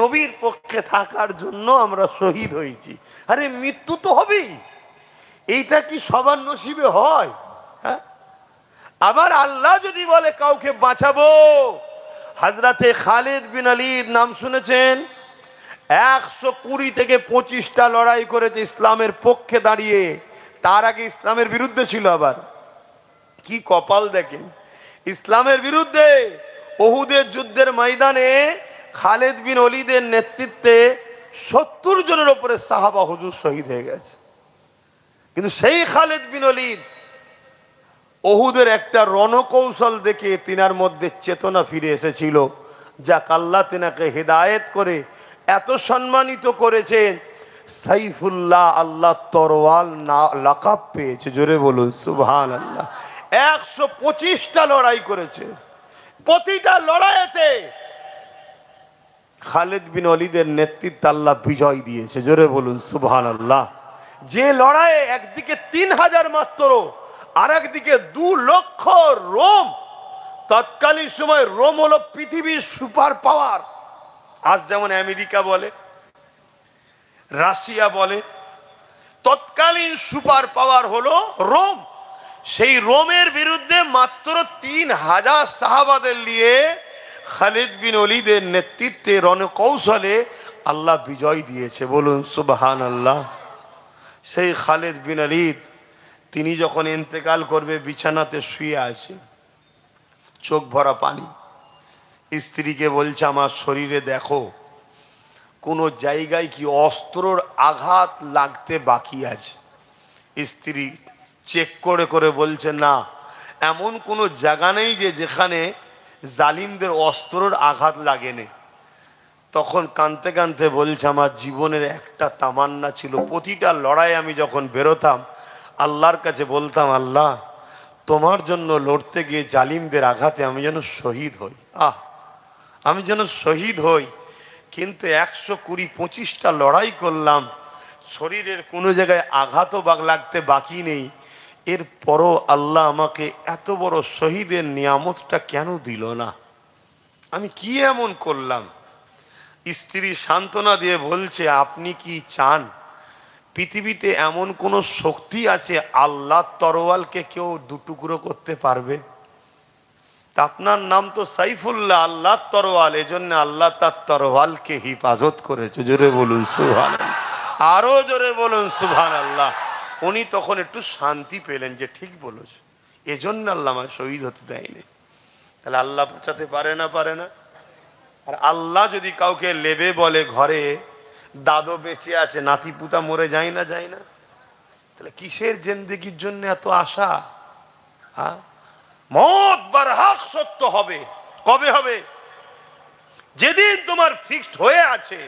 নবীর পক্ষে থাকার জন্য আমরা শহীদ হয়েছি। আরে মৃত্যু তো হবেই, এইটা কি সবার নসিবে হয়? হ্যাঁ, আবার আল্লাহ যদি বলে কাউকে বাঁচাবো, হযরতে খালিদ বিন ওলীদ নাম শুনেছেন? 120 থেকে 25টা লড়াই করেছে ইসলামের পক্ষে দাঁড়িয়ে। তার আগে ইসলামের বিরুদ্ধে ছিল। আবার কি কপাল দেখেন, ইসলামের বিরুদ্ধে উহুদের যুদ্ধের ময়দানে খালিদ বিন ওলীদের নেতৃত্বে 70 জনের উপরে সাহাবা হুজুর শহীদ হয়ে গেছে। কিন্তু সেই খালিদ বিন ওলীদ উহুদের একটা রণকৌশল দেখে তিনার মধ্যে চেতনা ফিরে এসেছিল। যাক, আল্লাহ তিনাকে হেদায়েত করে এত সম্মানিত করেছেন, সাইফুল্লাহ, আল্লাহ তরওয়াল লাকাব পেয়েছে। জোরে বলুন সুবহানাল্লাহ। 125টা লড়াই করেছে, প্রতিটা লড়াইতে খালিদ বিন ওলীদের নেতৃত্বে আল্লাহ বিজয় দিয়েছে। জোরে বলুন সুবহানাল্লাহ। যে লড়াইয়ে একদিকে 3000 মাত্র, আর একদিকে 2 লক্ষ রোম। তৎকালীন সময় রোম হলো পৃথিবীর সুপার পাওয়ার। আজ যেমন আমেরিকা বলে, রাশিয়া বলে, তৎকালীন সুপার পাওয়ার হলো রোম। সেই রোমের বিরুদ্ধে মাত্র 3000 সাহাবাদের নিয়ে খালিদ বিন ওলীদের নেতৃত্বে রণকৌশলে আল্লাহ বিজয় দিয়েছে। বলুন সুবহানাল্লাহ। সেই খালিদ বিন ওলীদ তিনি যখন ইন্তেকাল করবে, বিছানাতে শুয়ে আছে, চোখ ভরা পানি। স্ত্রীকে বলছে, আমার শরীরে দেখো কোনো জায়গায় কি অস্ত্রর আঘাত লাগতে বাকি আছে। স্ত্রী চেক করে করে বলছে, না, এমন কোনো জায়গা নেই যে যেখানে জালিমদের অস্ত্রর আঘাত লাগেনি। তখন কাঁদতে কাঁদতে বলছে, আমার জীবনের একটা তামান্না ছিল, প্রতিটা লড়াই আমি যখন বেরোতাম আল্লাহর কাছে বলতাম, আল্লাহ তোমার জন্য লড়তে গিয়ে জালিমদের আঘাতে আমি যেন শহীদ হই। আমি যেন শহীদ হই। কিন্তু 120-25টা লড়াই করলাম, শরীরের কোনো জায়গায় আঘাতও লাগতে বাকি নেই। এরপরও আল্লাহ আমাকে এত বড় শহীদের নিয়ামতটা কেন দিল না? আমি কি এমন করলাম? স্ত্রী সান্ত্বনা দিয়ে বলছে, আপনি কি চান পৃথিবীতে এমন কোন শক্তি আছে আল্লাহর তরোয়ালকে কেউ দুটুকরো করতে পারবে? তা আপনার নাম তো সাইফুল্লাহ, আল্লাহর তরোয়াল, এজন্য আল্লাহ তার তরোয়ালকে হিফাজত করেছে। জোরে বলুন সুবহানাল্লাহ। আরো জোরে বলুন সুবহানাল্লাহ। উনি তখন একটু শান্তি পেলেন যে ঠিক বলেছ, এজন্য আল্লাহ আমার শহীদ হতে দেয়নি। তাহলে আল্লাহ বাঁচাতে পারে না? পারে না? আর আল্লাহ যদি কাউকে লেবে বলে, ঘরে দাদু বেঁচে আছে, নাতি পুতা মরে যায় না, যায় না, তাহলে কিসের জিন্দেগির জন্য এত আশা? হ্যাঁ, মত বারহাক সত্য হবে। কবে হবে? যেদিন তোমার ফিক্সড হয়ে আছে,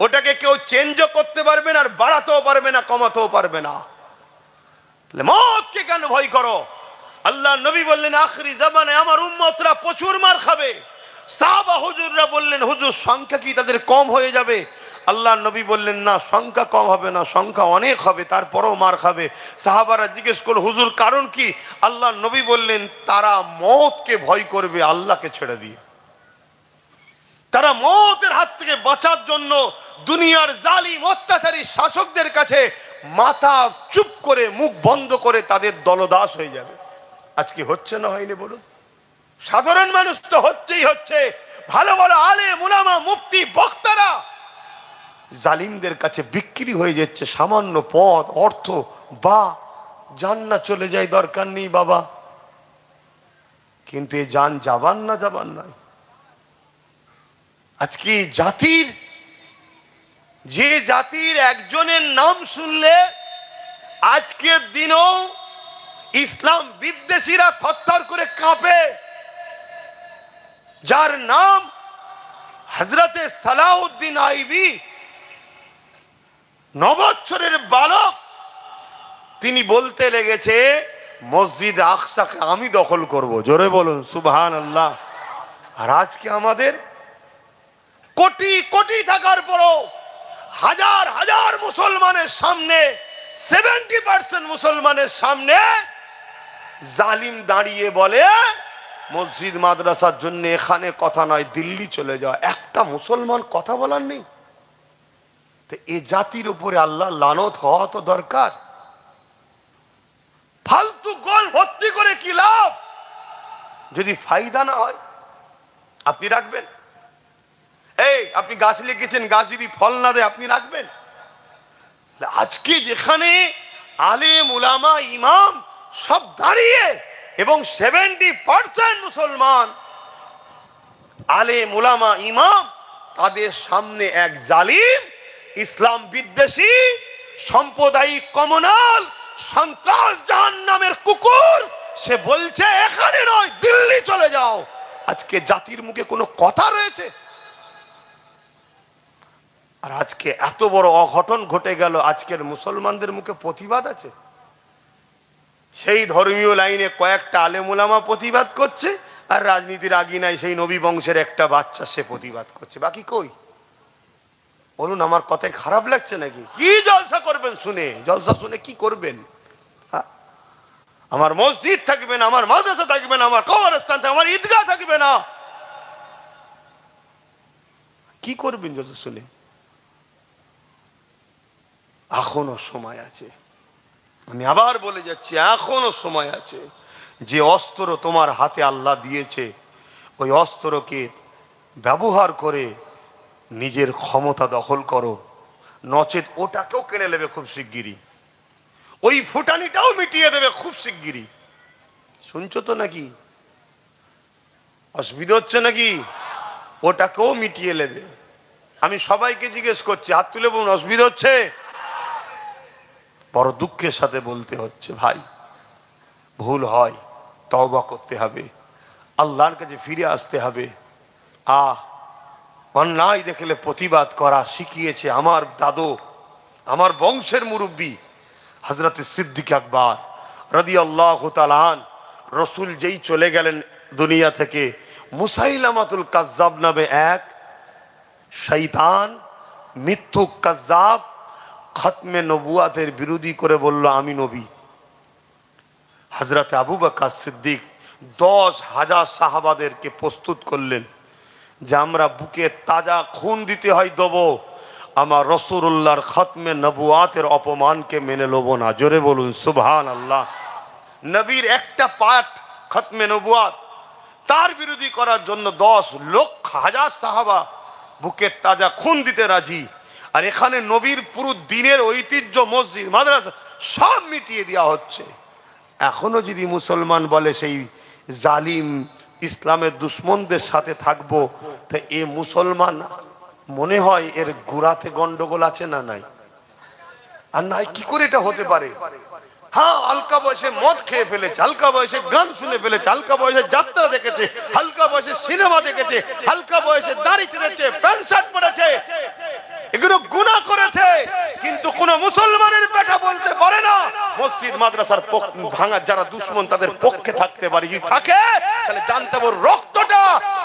ওটাকে কেউ চেঞ্জও করতে পারবে না, আর বাড়াতেও পারবে না, কমাতেও পারবে না। তাহলে মতকে কেন ভয় করো? আল্লাহ নবী বললেন, আখরি জামানে আমার উম্মতরা প্রচুর মার খাবে। সাহাবা হুজুররা বললেন, হুজুর সংখ্যা কি তাদের কম হয়ে যাবে? আল্লাহ নবী বললেন, না, সংখ্যা কম হবে না, সংখ্যা অনেক হবে, তারপরেও মার খাবে। সাহাবারা জিজ্ঞেস করল, হুজুর কারণ কি? আল্লাহ নবী বললেন, তারা মওতকে ভয় করবে আল্লাহকে ছেড়ে দিয়ে। তারা মওতের হাত থেকে বাঁচার জন্য দুনিয়ার জালিম অত্যাচারী শাসকদের কাছে মাথা চুপ করে, মুখ বন্ধ করে তাদের দলদাস হয়ে যাবে। আজকে হচ্ছে না হয়নি বলুন? সাধারণ মানুষ তো হচ্ছেই হচ্ছে। ভালো ভালো আলেম উলামা মুফতি বক্তারা জালিমদের কাছে বিক্রি হয়ে যাচ্ছে। সামান্য পদ, অর্থ, বা জান্নাত চলে যায়, দরকার নেই বাবা। কিন্তু এই জান যাবার না, যাবার নয়। আজকে জাতির, যে জাতির একজনের নাম শুনলে আজকের দিনও ইসলাম বিদ্বেষীরা থরথর করে কাঁপে, যার নাম হযরতে সালাউদ্দিন আইবি, 9 বছরের বালক, তিনি বলতে লেগেছে, মসজিদ আকসাকে আমি দখল করব। জোরে বলুন সুবহানাল্লাহ। আর আজকে আমাদের কোটি কোটি থাকার পরও হাজার হাজার মুসলমানের সামনে, 70% মুসলমানের সামনে জালিম দাঁড়িয়ে বলে মসজিদ মাদ্রাসার জন্য এখানে কথা নয়, দিল্লি চলে যাও, একটা মুসলমান কথা বলার নেই। তো এ জাতির উপরে আল্লাহ লানত হওয়া তো দরকার। ফালতু গোল ভর্তি করে কি লাভ যদি ফায়দা না হয়? আপনি রাখবেন? এই আপনি গাছ লিখেছেন, গাছ যদি ফল না দেয় আপনি রাখবেন? আজকে যেখানে আলেম উলামা ইমাম সব দাঁড়িয়ে এবং 70% মুসলমান আলেম উলামা ইমাম, তাদের সামনে এক জালিম ইসলাম বিদ্বেষী সাম্প্রদায়িক কমনাল সন্ত্রাস জাহান্নামের কুকুর, সে বলছে এখানে নয় দিল্লি চলে যাও। আজকে জাতির মুখে কোনো কথা রয়েছে? আর আজকে এত বড় অঘটন ঘটে গেল, আজকের মুসলমানদের মুখে প্রতিবাদ আছে? সেই ধর্মীয় লাইনে কয়েকটা আলেম উলামা প্রতিবাদ করছে, আর রাজনীতির আগিনায় সেই নবী বংশের একটা বাচ্চা সে প্রতিবাদ করছে। বাকি কই? বলুন, আমার কথায় খারাপ লাগছে নাকি? কি জলসা করবেন শুনে? জলসা শুনে কি করবেন? আমার মসজিদ থাকবে না, আমার মাদ্রাসা থাকবে না, আমার কবরস্থান থাকবে, আমার ঈদগাহ থাকবে না, কি করবেন জলসা শুনে? এখনো সময় আছে, আমি আবার বলে যাচ্ছি, এখনো সময় আছে। যে অস্ত্র তোমার হাতে আল্লাহ দিয়েছে, ওই অস্ত্রকে ব্যবহার করে নিজের ক্ষমতা দখল করো, নচেত ওটাকেও কেড়ে নেবে খুব শিগগিরই, ওই ফুটানিটাও মিটিয়ে দেবে খুব শিগগিরই। শুনছো তো নাকি? অসুবিধা হচ্ছে নাকি? ওটাকেও মিটিয়ে নেবে। আমি সবাইকে জিজ্ঞেস করছি, হাত তুলে বলুন, অসুবিধা হচ্ছে? বড় দুঃখের সাথে বলতে হচ্ছে ভাই, ভুল হয় তওবা করতে হবে, আল্লাহর কাছে ফিরে আসতে হবে। অন্যায় দেখলে প্রতিবাদ করা শিখিয়েছে আমার দাদু, আমার বংশের মুরব্বী হযরত সিদ্দিক আকবর রাদিয়াল্লাহু তাআলা আনহু। রসুল যেই চলে গেলেন দুনিয়া থেকে, মুসাইলামাতুল কাজ্জাব নামে এক শয়তান মিথ্যুক কাজ্জাব খতমে নবুয়াতের বিরোধী করে বলল আমি নবী। হযরত আবু বকর সিদ্দিক 10,000 সাহাবাদেরকে প্রস্তুত করলেন যে আমরা বুকে তাজা খুন দিতে হয় দেবো, আমার রাসূলুল্লাহর খতমে নবুয়াতের অপমানকে মেনে নেব না। জোরে বলুন সুবহানাল্লাহ। নবীর একটা পাঠ খতমে নবুয়াত, তার বিরোধী করার জন্য 10,00,000 সাহাবা বুকের তাজা খুন দিতে রাজি। আর এখানে নবীর পুরো দিনের ঐতিহ্য, মসজিদ মাদ্রাসা সব মিটিয়ে দেওয়া হচ্ছে। এখনো যদি মুসলমান বলে সেই জালিম ইসলামের দুশ্মনদের সাথে থাকবো, তা এ মুসলমান মনে হয় এর গোড়াতে গন্ডগোল আছে না নাই? আর নাই কি করে এটা হতে পারে? হ্যাঁ, হালকা বয়সে মদ খেয়ে ফেলেছে, হালকা বয়সে গান শুনে ফেলেছে, হালকা বয়সে যাত্রা দেখেছে, হালকা বয়সে সিনেমা দেখেছে, হালকা বয়সে দাড়ি ছেড়েছে, প্যান্ট শার্ট পরেছে, এগুলো গুনাহ করেছে, কিন্তু কোন মুসলমানের বেটা বলতে পারে না মসজিদ মাদ্রাসার ভাঙার যারা দুশ্মন তাদের পক্ষে থাকতে পারে। যদি থাকে তাহলে জানতে হবে রক্তটা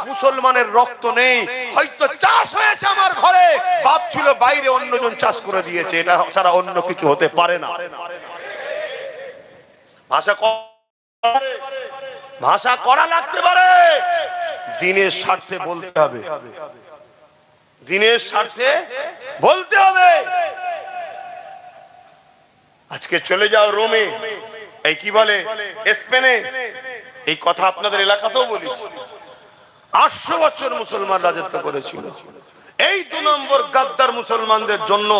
মুসলমানের রক্ত নেই, হয়তো চাষ হয়েছে আমার ঘরে, বাপ ছিল বাইরে, অন্যজন চাষ করে দিয়েছে, এটা ছাড়া অন্য কিছু হতে পারে না। ভাষা করা লাগতে পারে, দিনের স্বার্থে বলতে হবে, দিনের স্বার্থে বলতে হবে। আজকে চলে যাও রোমে, এই কি বলে স্পেনে, এই কথা আপনাদের এলাকাতেও বলি, 800 বছর মুসলমান রাজত্ব করেছিল। এই 2 নম্বর গাদ্দার মুসলমানদের জন্য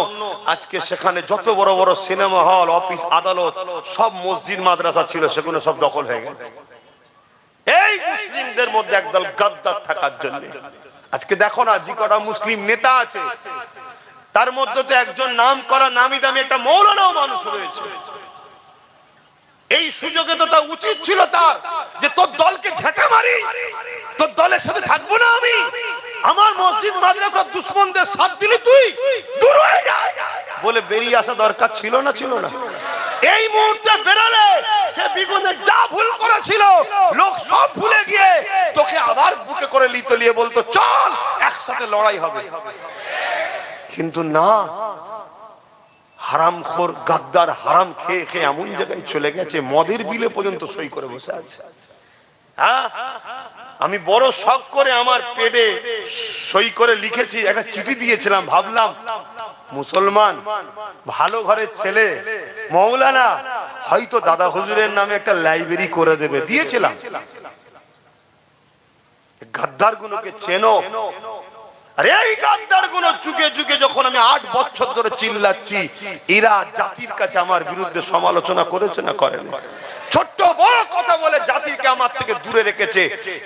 আজকে সেখানে যত বড় বড় সিনেমা হল, অফিস, আদালত, সব মসজিদ মাদ্রাসা ছিল, সেগুলো সব দখল হয়ে গেছে এই মুসলিমদের মধ্যে একদল গাদ্দার থাকার জন্য। আজকে দেখো না, যে কটা মুসলিম নেতা আছে তার মধ্যে তো একজন নাম করা নামি দামি একটা মৌলানাও মানুষ রয়েছে। এই সুযোগে তো তা উচিত ছিল তার যে তোর দলকে ঝেঁটা মারি, তোর দলের সাথে থাকবো না আমি, আমার মসজিদ মাদ্রাসার দুশ্মনদের সাথ দিলি তুই, দূর হয়ে যা বলে বেরিয়ে আসা দরকার ছিল না? ছিল না? এই মুহূর্তে বেরালে সে বিগতে যা ভুল করেছিল লোক সব ভুলে গিয়ে তোকে আবার বুকে করে লিয়ে বলতো চল একসাথে লড়াই হবে। কিন্তু না, হারামখোর গাদ্দার হারাম খেয়ে খেয়ে এমন জায়গায় চলে গেছে, মদের বিলে পর্যন্ত সই করে বসে আছে। হ্যাঁ, আমি বড় শখ করে আমার পেটে সই করে লিখেছি, একটা চিঠি দিয়েছিলাম, ভাবলাম মুসলমান ভালো ঘরের ছেলে মৌলানা, হয়তো দাদা হুজুরের নামে একটা লাইব্রেরি করে দেবে, দিয়েছিলাম। গাদ্দার গুলোকে চেনো? আরে এই গাদ্দার গুলো যুগে যুগে যখন আমি 8 বছর ধরে চিল্লাচ্ছি, এরা জাতির কাছে আমার বিরুদ্ধে সমালোচনা করেছে না করেনি? ছোট্ট বড় কথা বলে জাতিকে আমার থেকে দূরে রেখেছে।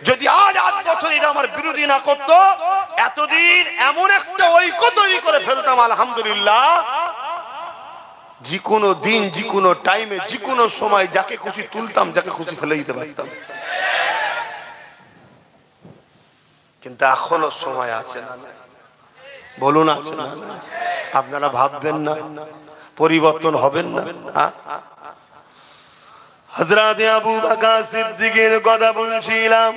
যদি আজ 8 বছর এরা আমার বিরোধী না করতো, এতদিন এমন একটা ঐক্য তৈরি করে ফেলতাম আলহামদুলিল্লাহ, যে কোনো দিন, যে কোনো টাইমে, যে কোনো সময় যাকে খুশি তুলতাম, যাকে খুশি ফেলে দিতে পারতাম। কিন্তু এখনো সময় আছে না? বলুন আছে না? আপনারা ভাববেন না পরিবর্তন হবেন না? হযরত আবু বকর সিদ্দিকের কথা বলছিলাম,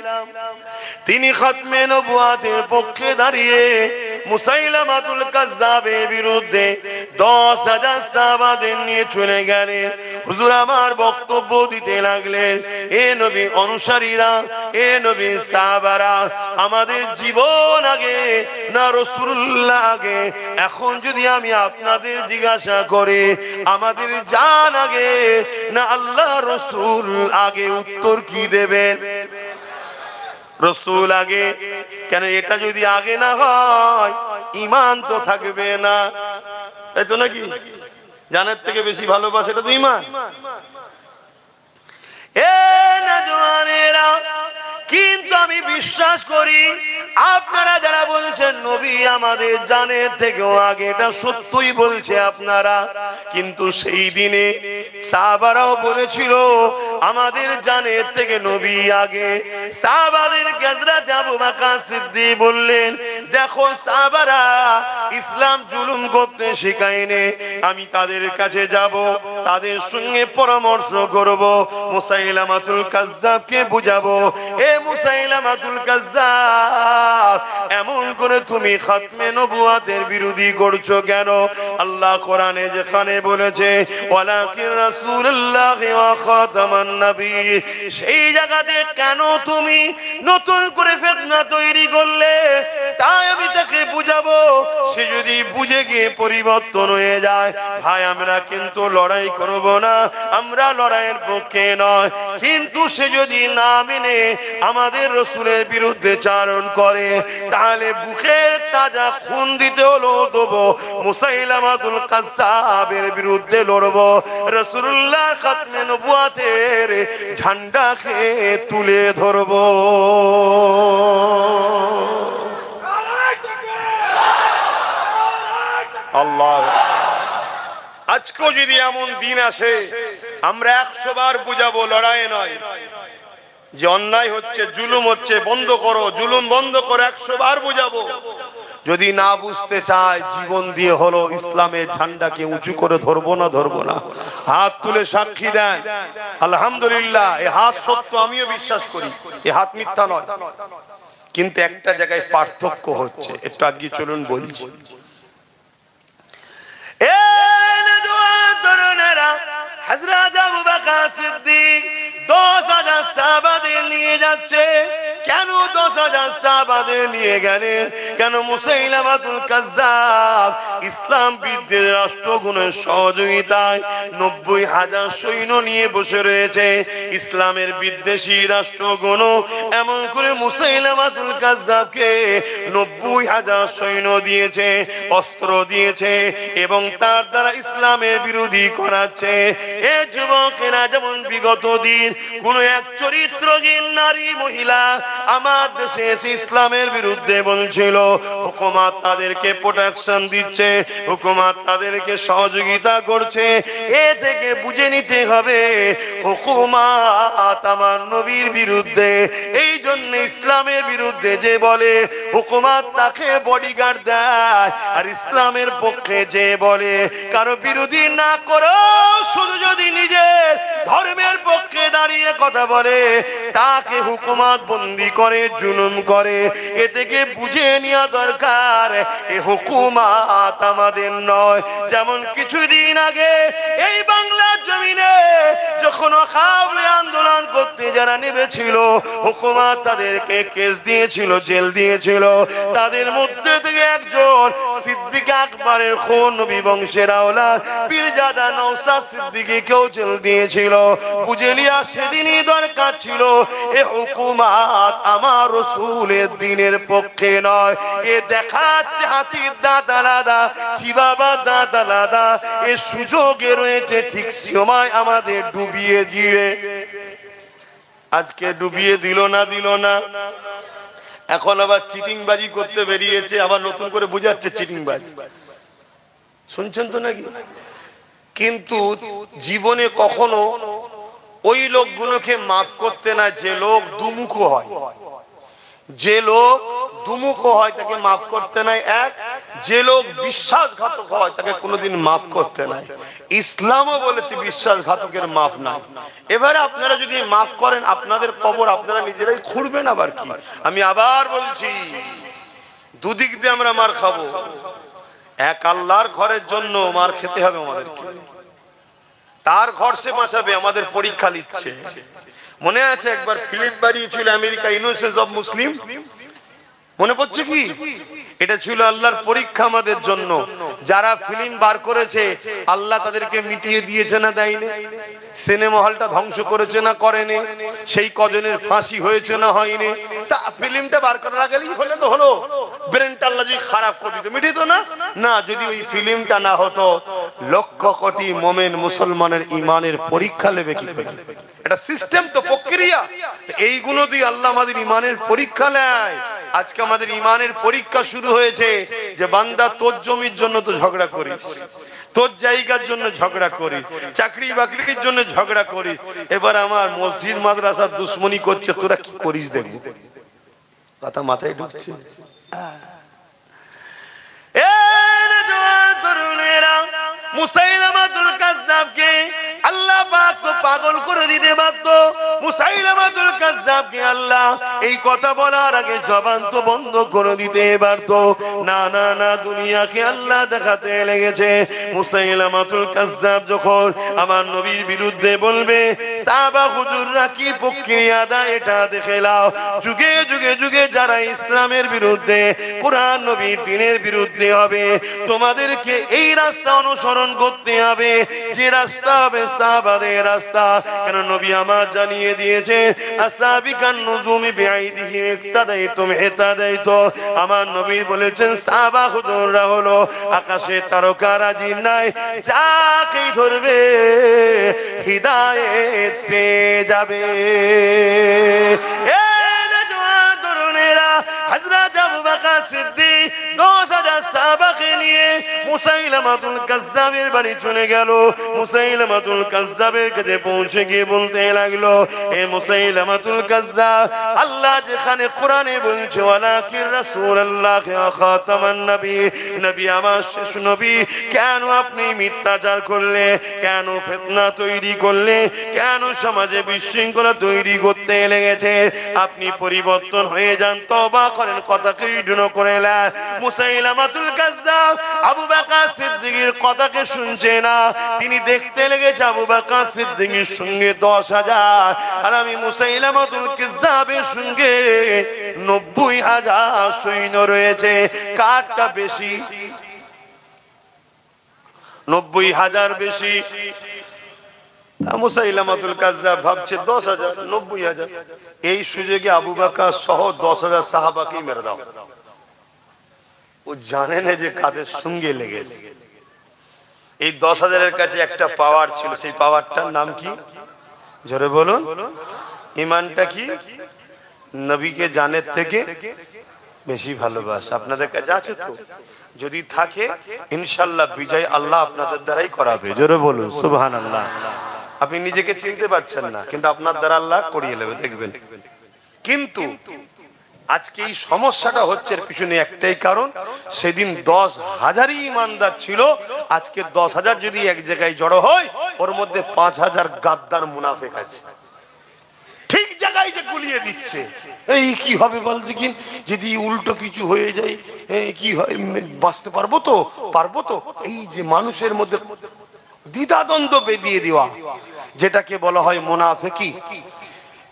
তিনি খতমে নবুয়াতের পক্ষে দাঁড়িয়ে মুসাইলামাতুল কাজ্জাবের বিরুদ্ধে 10,000 সাহাবাদের নিয়ে চলে গেলেন। হুজুর আমার বক্তব্য দিতে লাগলেন, এ নবী অনুসারীরা, এ নবী সাহাবারা, আমাদের জীবন আগে না রাসূলুল্লাহ আগে? এখন যদি আমি আপনাদের জিজ্ঞাসা করি আমাদের জান আগে না আল্লাহ রাসূল আগে, উত্তর কি দেবেন? রাসূল আগে। কেন? এটা যদি আগে না হয় ঈমান তো থাকবে না, তাই তো নাকি? জানের থেকে বেশি ভালোবাসা, এটা তো ঈমান। এ নওজওয়ানেরা, কিন্তু আমি বিশ্বাস করি আপনারা যারা বলছেন নবী আমাদের জানের থেকেও আগে, এটা সত্যই বলছে আপনারা। কিন্তু সেই দিনে সাহাবারাও বলেছিল আমাদের জানের থেকে নবী আগে। সাহাবাদের হযরত আবু বকর সিদ্দিক বললেন, দেখো সাহাবারা ইসলাম জুলুম করতে শেখায়নি, আমি তাদের কাছে যাব, তাদের সঙ্গে পরামর্শ করব, মুসাইলামাতুল কাজ্জাবকে বুঝাবো, এ মুসাইলামাতুল কাজ্জাব এমন করে তুমি খতমে নবুয়াতের বিরোধী করছো কেন? আল্লাহ কোরআনে যেখানে বলেছে ওয়ালাকিন রাসূলুল্লাহ ওয়া খাতামান নবী, সেই জায়গাতে কেন তুমি নতুন করে ফিতনা তৈরি করলে? তাই আমি তাকে বুঝাবো, সে যদি বুঝে গিয়ে পরিবর্তন হয়ে যায়, ভাই আমরা কিন্তু লড়াই করব না, আমরা লড়াইয়ের পক্ষে নয়। কিন্তু সে যদি না মেনে আমাদের রাসূলের বিরুদ্ধে চারণ করে, তাহলে বুকের তাজা খুন দিতে হলো দেবো, মুসাইলামাতুল কাজ্জাবের বিরুদ্ধে লড়বো, রাসূলুল্লাহ খতমে নবুয়াতের ঝান্ডাকে তুলে ধরবো। আল্লাহ, আজকেও যদি এমন দিন আসে আমরা 100 বার বুঝাবো, লড়াই নয়, যে অন্যায় হচ্ছে, জুলুম হচ্ছে, বন্ধ করো, জুলুম বন্ধ করো, 100 বার বুঝাবো। যদি না বুঝতে চায় জীবন দিয়ে হলো ইসলামের ঝান্ডাকে উঁচু করে ধরবো না, ধরবো না। হাত তুলে সাক্ষী দেন আলহামদুলিল্লাহ, এই হাত সত্য, আমিও বিশ্বাস করি, এই হাত মিথ্যা নয়। কিন্তু একটা জায়গায় পার্থক্য হচ্ছে, একটু আগে চলুন বলছি। হযরত আবু বকর সিদ্দিক 10,000 সাহাবাদের নিয়ে যাচ্ছে। কেন 10,000 সাহাবাদের নিয়ে গেলেন? কেন? মুসাইলামাতুল কাজ্জাব ইসলাম বিদ্বেষী রাষ্ট্রগুণের সহযোগিতায় 90,000 সৈন্য নিয়ে বসে রয়েছে। ইসলামের বিদ্বেষী রাষ্ট্রগুণ এমন করে মুসাইলামাতুল কাজ্জাবকে 90,000 সৈন্য দিয়েছে, অস্ত্র দিয়েছে, এবং তার দ্বারা ইসলামের বিরোধী করাচ্ছে। এ যুবকেরা, যেমন বিগত দিন কোন এক চরিত্রহীন নারী মহিলা আমার দেশে এসে ইসলামের বিরুদ্ধে বলছিল, হুকুমত তাদেরকে প্রোটেকশন দিচ্ছে, হুকুমত তাদেরকে সহযোগিতা করছে, এ থেকে বুঝে নিতে হবে হুকুমত আমার নবীর বিরুদ্ধে। এই জন্য ইসলামের বিরুদ্ধে যে বলে হুকুমত তাকে বডিগার্ড দেয়, আর ইসলামের পক্ষে যে বলে কারো বিরোধী না করো, শুধু যদি নিজের ধর্মের পক্ষে দাঁড়িয়ে কথা বলে তাকে হুকুমত বন্দী করে, জুলুম করে। এ থেকে বুঝে নেওয়া দরকার এ হুকুমত আমাদের নয়। যেমন কিছুদিন আগে এই বাংলার জমিনে জমিনে যখন ওয়াকাফ আন্দোলন করতে যারা নেমেছিল, হুকুমত তাদেরকে কেস দিয়েছিল, জেল দিয়েছিল। তাদের মধ্যে থেকে একজন সিদ্দিক আকবরের খুন, নবী বংশের আওলাদ পীরজাদা নওশাদ সিদ্দিকীকেও জেল দিয়েছিল। বুঝে লিয়া সেদিনই দরকার ছিল, এ হুকুমত আমার রাসূলের দ্বীনের পক্ষে নয়, এ দেখাচ্ছে হাতির দাঁত আলাদা, চিবাবার দাঁত আলাদা, এ সুযোগে রয়েছে ঠিক সময় আমাদের ডুবিয়ে দিবে। আজকে ডুবিয়ে দিল না, এখন আবার চিটিংবাজি করতে বেরিয়েছে, আবার নতুন করে বুঝাচ্ছে চিটিংবাজি। শুনছেন তো নাকি? কিন্তু জীবনে কখনো ওই লোকগুলোকে মাফ করতে না যে লোক দুমুখ হয়, যে লোক দুমুখ হয় তাকে মাফ করতে নাই। এক, যে লোক বিশ্বাসঘাতক হয় তাকে কোনোদিন মাফ করতে নাই। ইসলামও বলেছে বিশ্বাসঘাতকের মাফ নাই। এবারে আপনারা যদি মাফ করেন, আপনাদের কবর আপনারা নিজেরাই খুঁড়বেন। আবার কি, আমি আবার বলছি, দুদিক দিয়ে আমরা মার খাবো। এক, আল্লাহর ঘরের জন্য মার খেতে হবে আমাদেরকে, তার ঘর সে বাঁচাবে, আমাদের পরীক্ষা নিচ্ছে। মনে আছে একবার ফিল্ম বাড়িয়েছিল আমেরিকা, ইনোসেন্স অফ মুসলিম, মনে পড়ছে কি? এটা ছিল আল্লাহর পরীক্ষা আমাদের জন্য। যারা ফিল্ম বার করেছে আল্লাহ তাদেরকে মিটিয়ে দিয়েছে না দেয়নি? সিনেমা হলটা ধ্বংস করেছে না করেনি? সেই কজনের ফাঁসি হয়েছে না হয়নি? তা ফিল্মটা বার করার আগেই হলে তো হলো, ব্রেনটা আল্লাহ যদি খারাপ করে দিত মিটিত না? না, যদি ওই ফিল্মটা না হতো লক্ষ কোটি মোমেন মুসলমানের ইমানের পরীক্ষা নেবে কি করে? এটা সিস্টেম তো, প্রক্রিয়া। এইগুলো দিয়ে আল্লাহ আমাদের ইমানের পরীক্ষা নেয়। আজকে আমাদের ইমানের পরীক্ষা শুরু হয়েছে যে বান্দা তোর জমির জন্য তো ঝগড়া করিস, তোর জায়গার জন্য ঝগড়া করি, চাকরি বাকরির জন্য ঝগড়া করি, এবার আমার মসজিদ মাদ্রাসার দুশ্মনী করছে, তোরা কি করিস দেখবি। কথা মাথায় ঢুকছে? মুসাইলামাতুল কাজ্জাবকে আল্লাহ পাক তো পাগল করে দিতে পারত। মুসাইলামাতুল কাজ্জাবকে আল্লাহ এই কথা বলার আগে জবান তো বন্ধ করে দিতে পারত। না না না, দুনিয়াকে আল্লাহ দেখাতে লেগেছে। মুসাইলামাতুল কাজ্জাব যখন আমার নবীর বিরুদ্ধে বলবে, সাহাবা হুজুররা কি প্রক্রিয়া দেয় এটা দেখে নাও। যুগে যুগে যুগে যারা ইসলামের বিরুদ্ধে, কুরআন নবীর দ্বীনের বিরুদ্ধে হবে, তোমাদেরকে এই রাস্তা অনুসরণ করতে হবে যে রাস্তা হবে সাহাবাদের রাস্তা। কেন নবী আমার জানিয়ে দিয়েছে, আসাবিকান নুজুমি বিআইদিহি ইক্তাদাইতুম ইহতাদাইতু। আমার নবী বলেছেন সাহাবা হুজুররা হলো আকাশে তারকারাজি নাই, যাকেই ধরবে হিদায়াত পেয়ে যাবে। হযরত আবু বকর সিদ্দিক 10,000 সাহাবাকে নিয়ে মুসাইলামাতুল কাজ্জাবের বাড়ি চলে গেল। মুসাইলামাতুল কাজ্জাবের কাছে পৌঁছে গিয়ে বলতে লাগলো, হে মুসাইলামাতুল কাজ্জাব, আল্লাহ যেখানে কোরআনে বলছে ওয়ালাকির রাসূলুল্লাহ ওয়া খাতামান নবী, নবী আমার শেষ নবী, কেন আপনি মিথ্যাচার করলে, কেন ফিতনা তৈরি করলে, কেন সমাজে বিশৃঙ্খলা তৈরি করতে লেগেছে? আপনি পরিবর্তন হয়ে যান, তওবা করেন, কথাকে ইগনোর করে না। মুসাইলামাতুল কাজ্জাব আবু বকর সিদ্দিকের কথাকে শুনছে না। তিনি দেখতে লেগেছে আবু বকর সিদ্দিকের সঙ্গে 10,000 আর আমি মুসাইলামাতুল কাজ্জাবের সঙ্গে 90,000 সৈন্য রয়েছে। কারটা বেশি? 90,000 বেশি। মুসাইলামাতুল কাজ্জাব ভাবছে 10,000, 90,000, এই সুযোগে আবু বকর সহ 10,000 সাহাবাকে মেরে দাও। ও জানে না যে কাদের সঙ্গে লেগেছে। এই 10,000-এর কাছে একটা পাওয়ার ছিল, সেই পাওয়ারটার নাম কি? জোরে বলুন। ঈমানটা কি? নবীকে জানের থেকে বেশি ভালোবাসা। আপনাদের কাছে আছে তো? যদি থাকে ইনশাআল্লাহ বিজয় আল্লাহ আপনাদের দ্বারাই করাবে। জোরে বলুন সুবহানাল্লাহ। আপনি নিজেকে চিনতে পারছেন না, কিন্তু আপনার দ্বারা আল্লাহ করিয়ে নেবে, দেখবেন। কিন্তু আজকে এই সমস্যাটা হচ্ছে, এর পিছনে একটাই কারণ, সেদিন 10,000 ইমানদার ছিল, আজকে 10,000 যদি এক জায়গায় জড়ো হয়, ওর মধ্যে 5,000 গাদ্দার মুনাফিক আছে। ঠিক জায়গায় যে গুলিয়ে দিচ্ছে, এই কি হবে বল দেখিন, যদি উল্টো কিছু হয়ে যায় কি হয়, বাঁচতে পারবো তো? এই যে মানুষের মধ্যে দ্বিধাদ্বন্দ্ব বেঁধিয়ে দেওয়া, যেটাকে বলা হয় মুনাফিকি।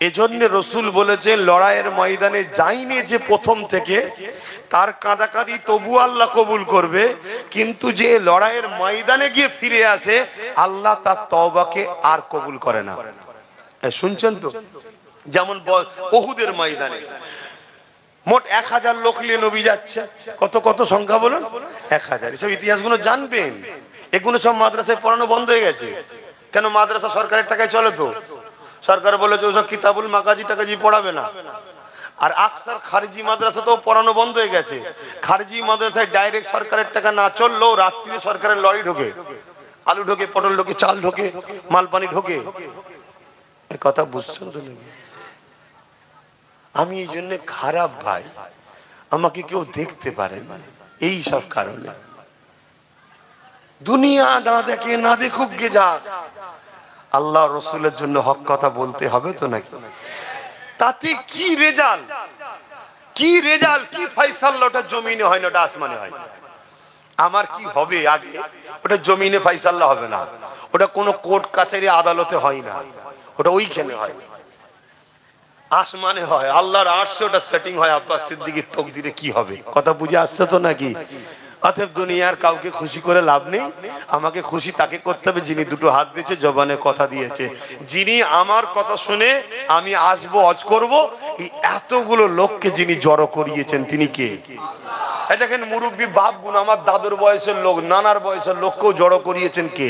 এজন্য রসুল বলেছেন লড়াইয়ের ময়দানে যায়নি যে প্রথম থেকে, তার কাঁদাকাঁদি তবু আল্লাহ কবুল করবে, কিন্তু যে লড়াইয়ের ময়দানে গিয়ে ফিরে আসে আল্লাহ তার তওবাকে আর কবুল করে না। শুনছেন তো? যেমন উহুদের ময়দানে মোট 1000 লোক নিয়ে নবী যাচ্ছে। কত কত সংখ্যা বলুন? 1000। এসব ইতিহাসগুলো জানবেন, এগুলো সব মাদ্রাসায় পড়ানো বন্ধ হয়ে গেছে। কেন? মাদ্রাসা সরকারের টাকায় চলে তো। সরকার বলেছে ওসব কিতাবুল মাগাজি টাকাজি পড়াবে না। আর আকসার খারিজি মাদ্রাসা তো পড়ানো বন্ধ হয়ে গেছে। খারিজি মাদ্রাসায় ডাইরেক্ট সরকারের টাকা না চললেও রাত্রিরে সরকারের লরি ঢোকে, আলু ঢোকে, পটল ঢোকে, চাল ঢোকে, মালপানি ঢোকে। এই কথা বুঝছেন তো নাকি? আমি এই জন্য খারাপ ভাই, আমাকে কেউ দেখতে পারে না এই সব কারণে। দুনিয়া না দেখে না দেখুক গে যাক, আল্লাহ রসুলের জন্য হক কথা বলতে হবে তো নাকি? তাতে কি রেজাল্ট, কি রেজাল্ট, কি ফায়সালা? ওটা জমিনে হয় না, ওটা আসমানে হয়। আমার কি হবে আগে, ওটা জমিনে ফায়সালা হবে না, ওটা কোনো কোর্ট কাছারি আদালতে হয় না, ওটা ওইখানে হয়, আসমানে হয়। আল্লাহর আরশে ওটা সেটিং হয়। আব্বাস সিদ্দিকীর তকদিরে কি হবে, কথা বুঝে আসছে তো নাকি? অতএব দুনিয়ার কাউকে খুশি করে লাভ নেই, আমাকে খুশি তাকে করতে হবে যিনি দুটো হাত দিয়েছে, জবানে কথা দিয়েছে, যিনি আমার কথা শুনে আমি আসবো, হজ করব। এই এতগুলো লোককে যিনি জড়ো করিয়েছেন তিনি কে? এই দেখেন মুরব্বী বাপ গুণ, আমার দাদুর বয়সের লোক, নানার বয়সের লোককেও জড়ো করিয়েছেন কে?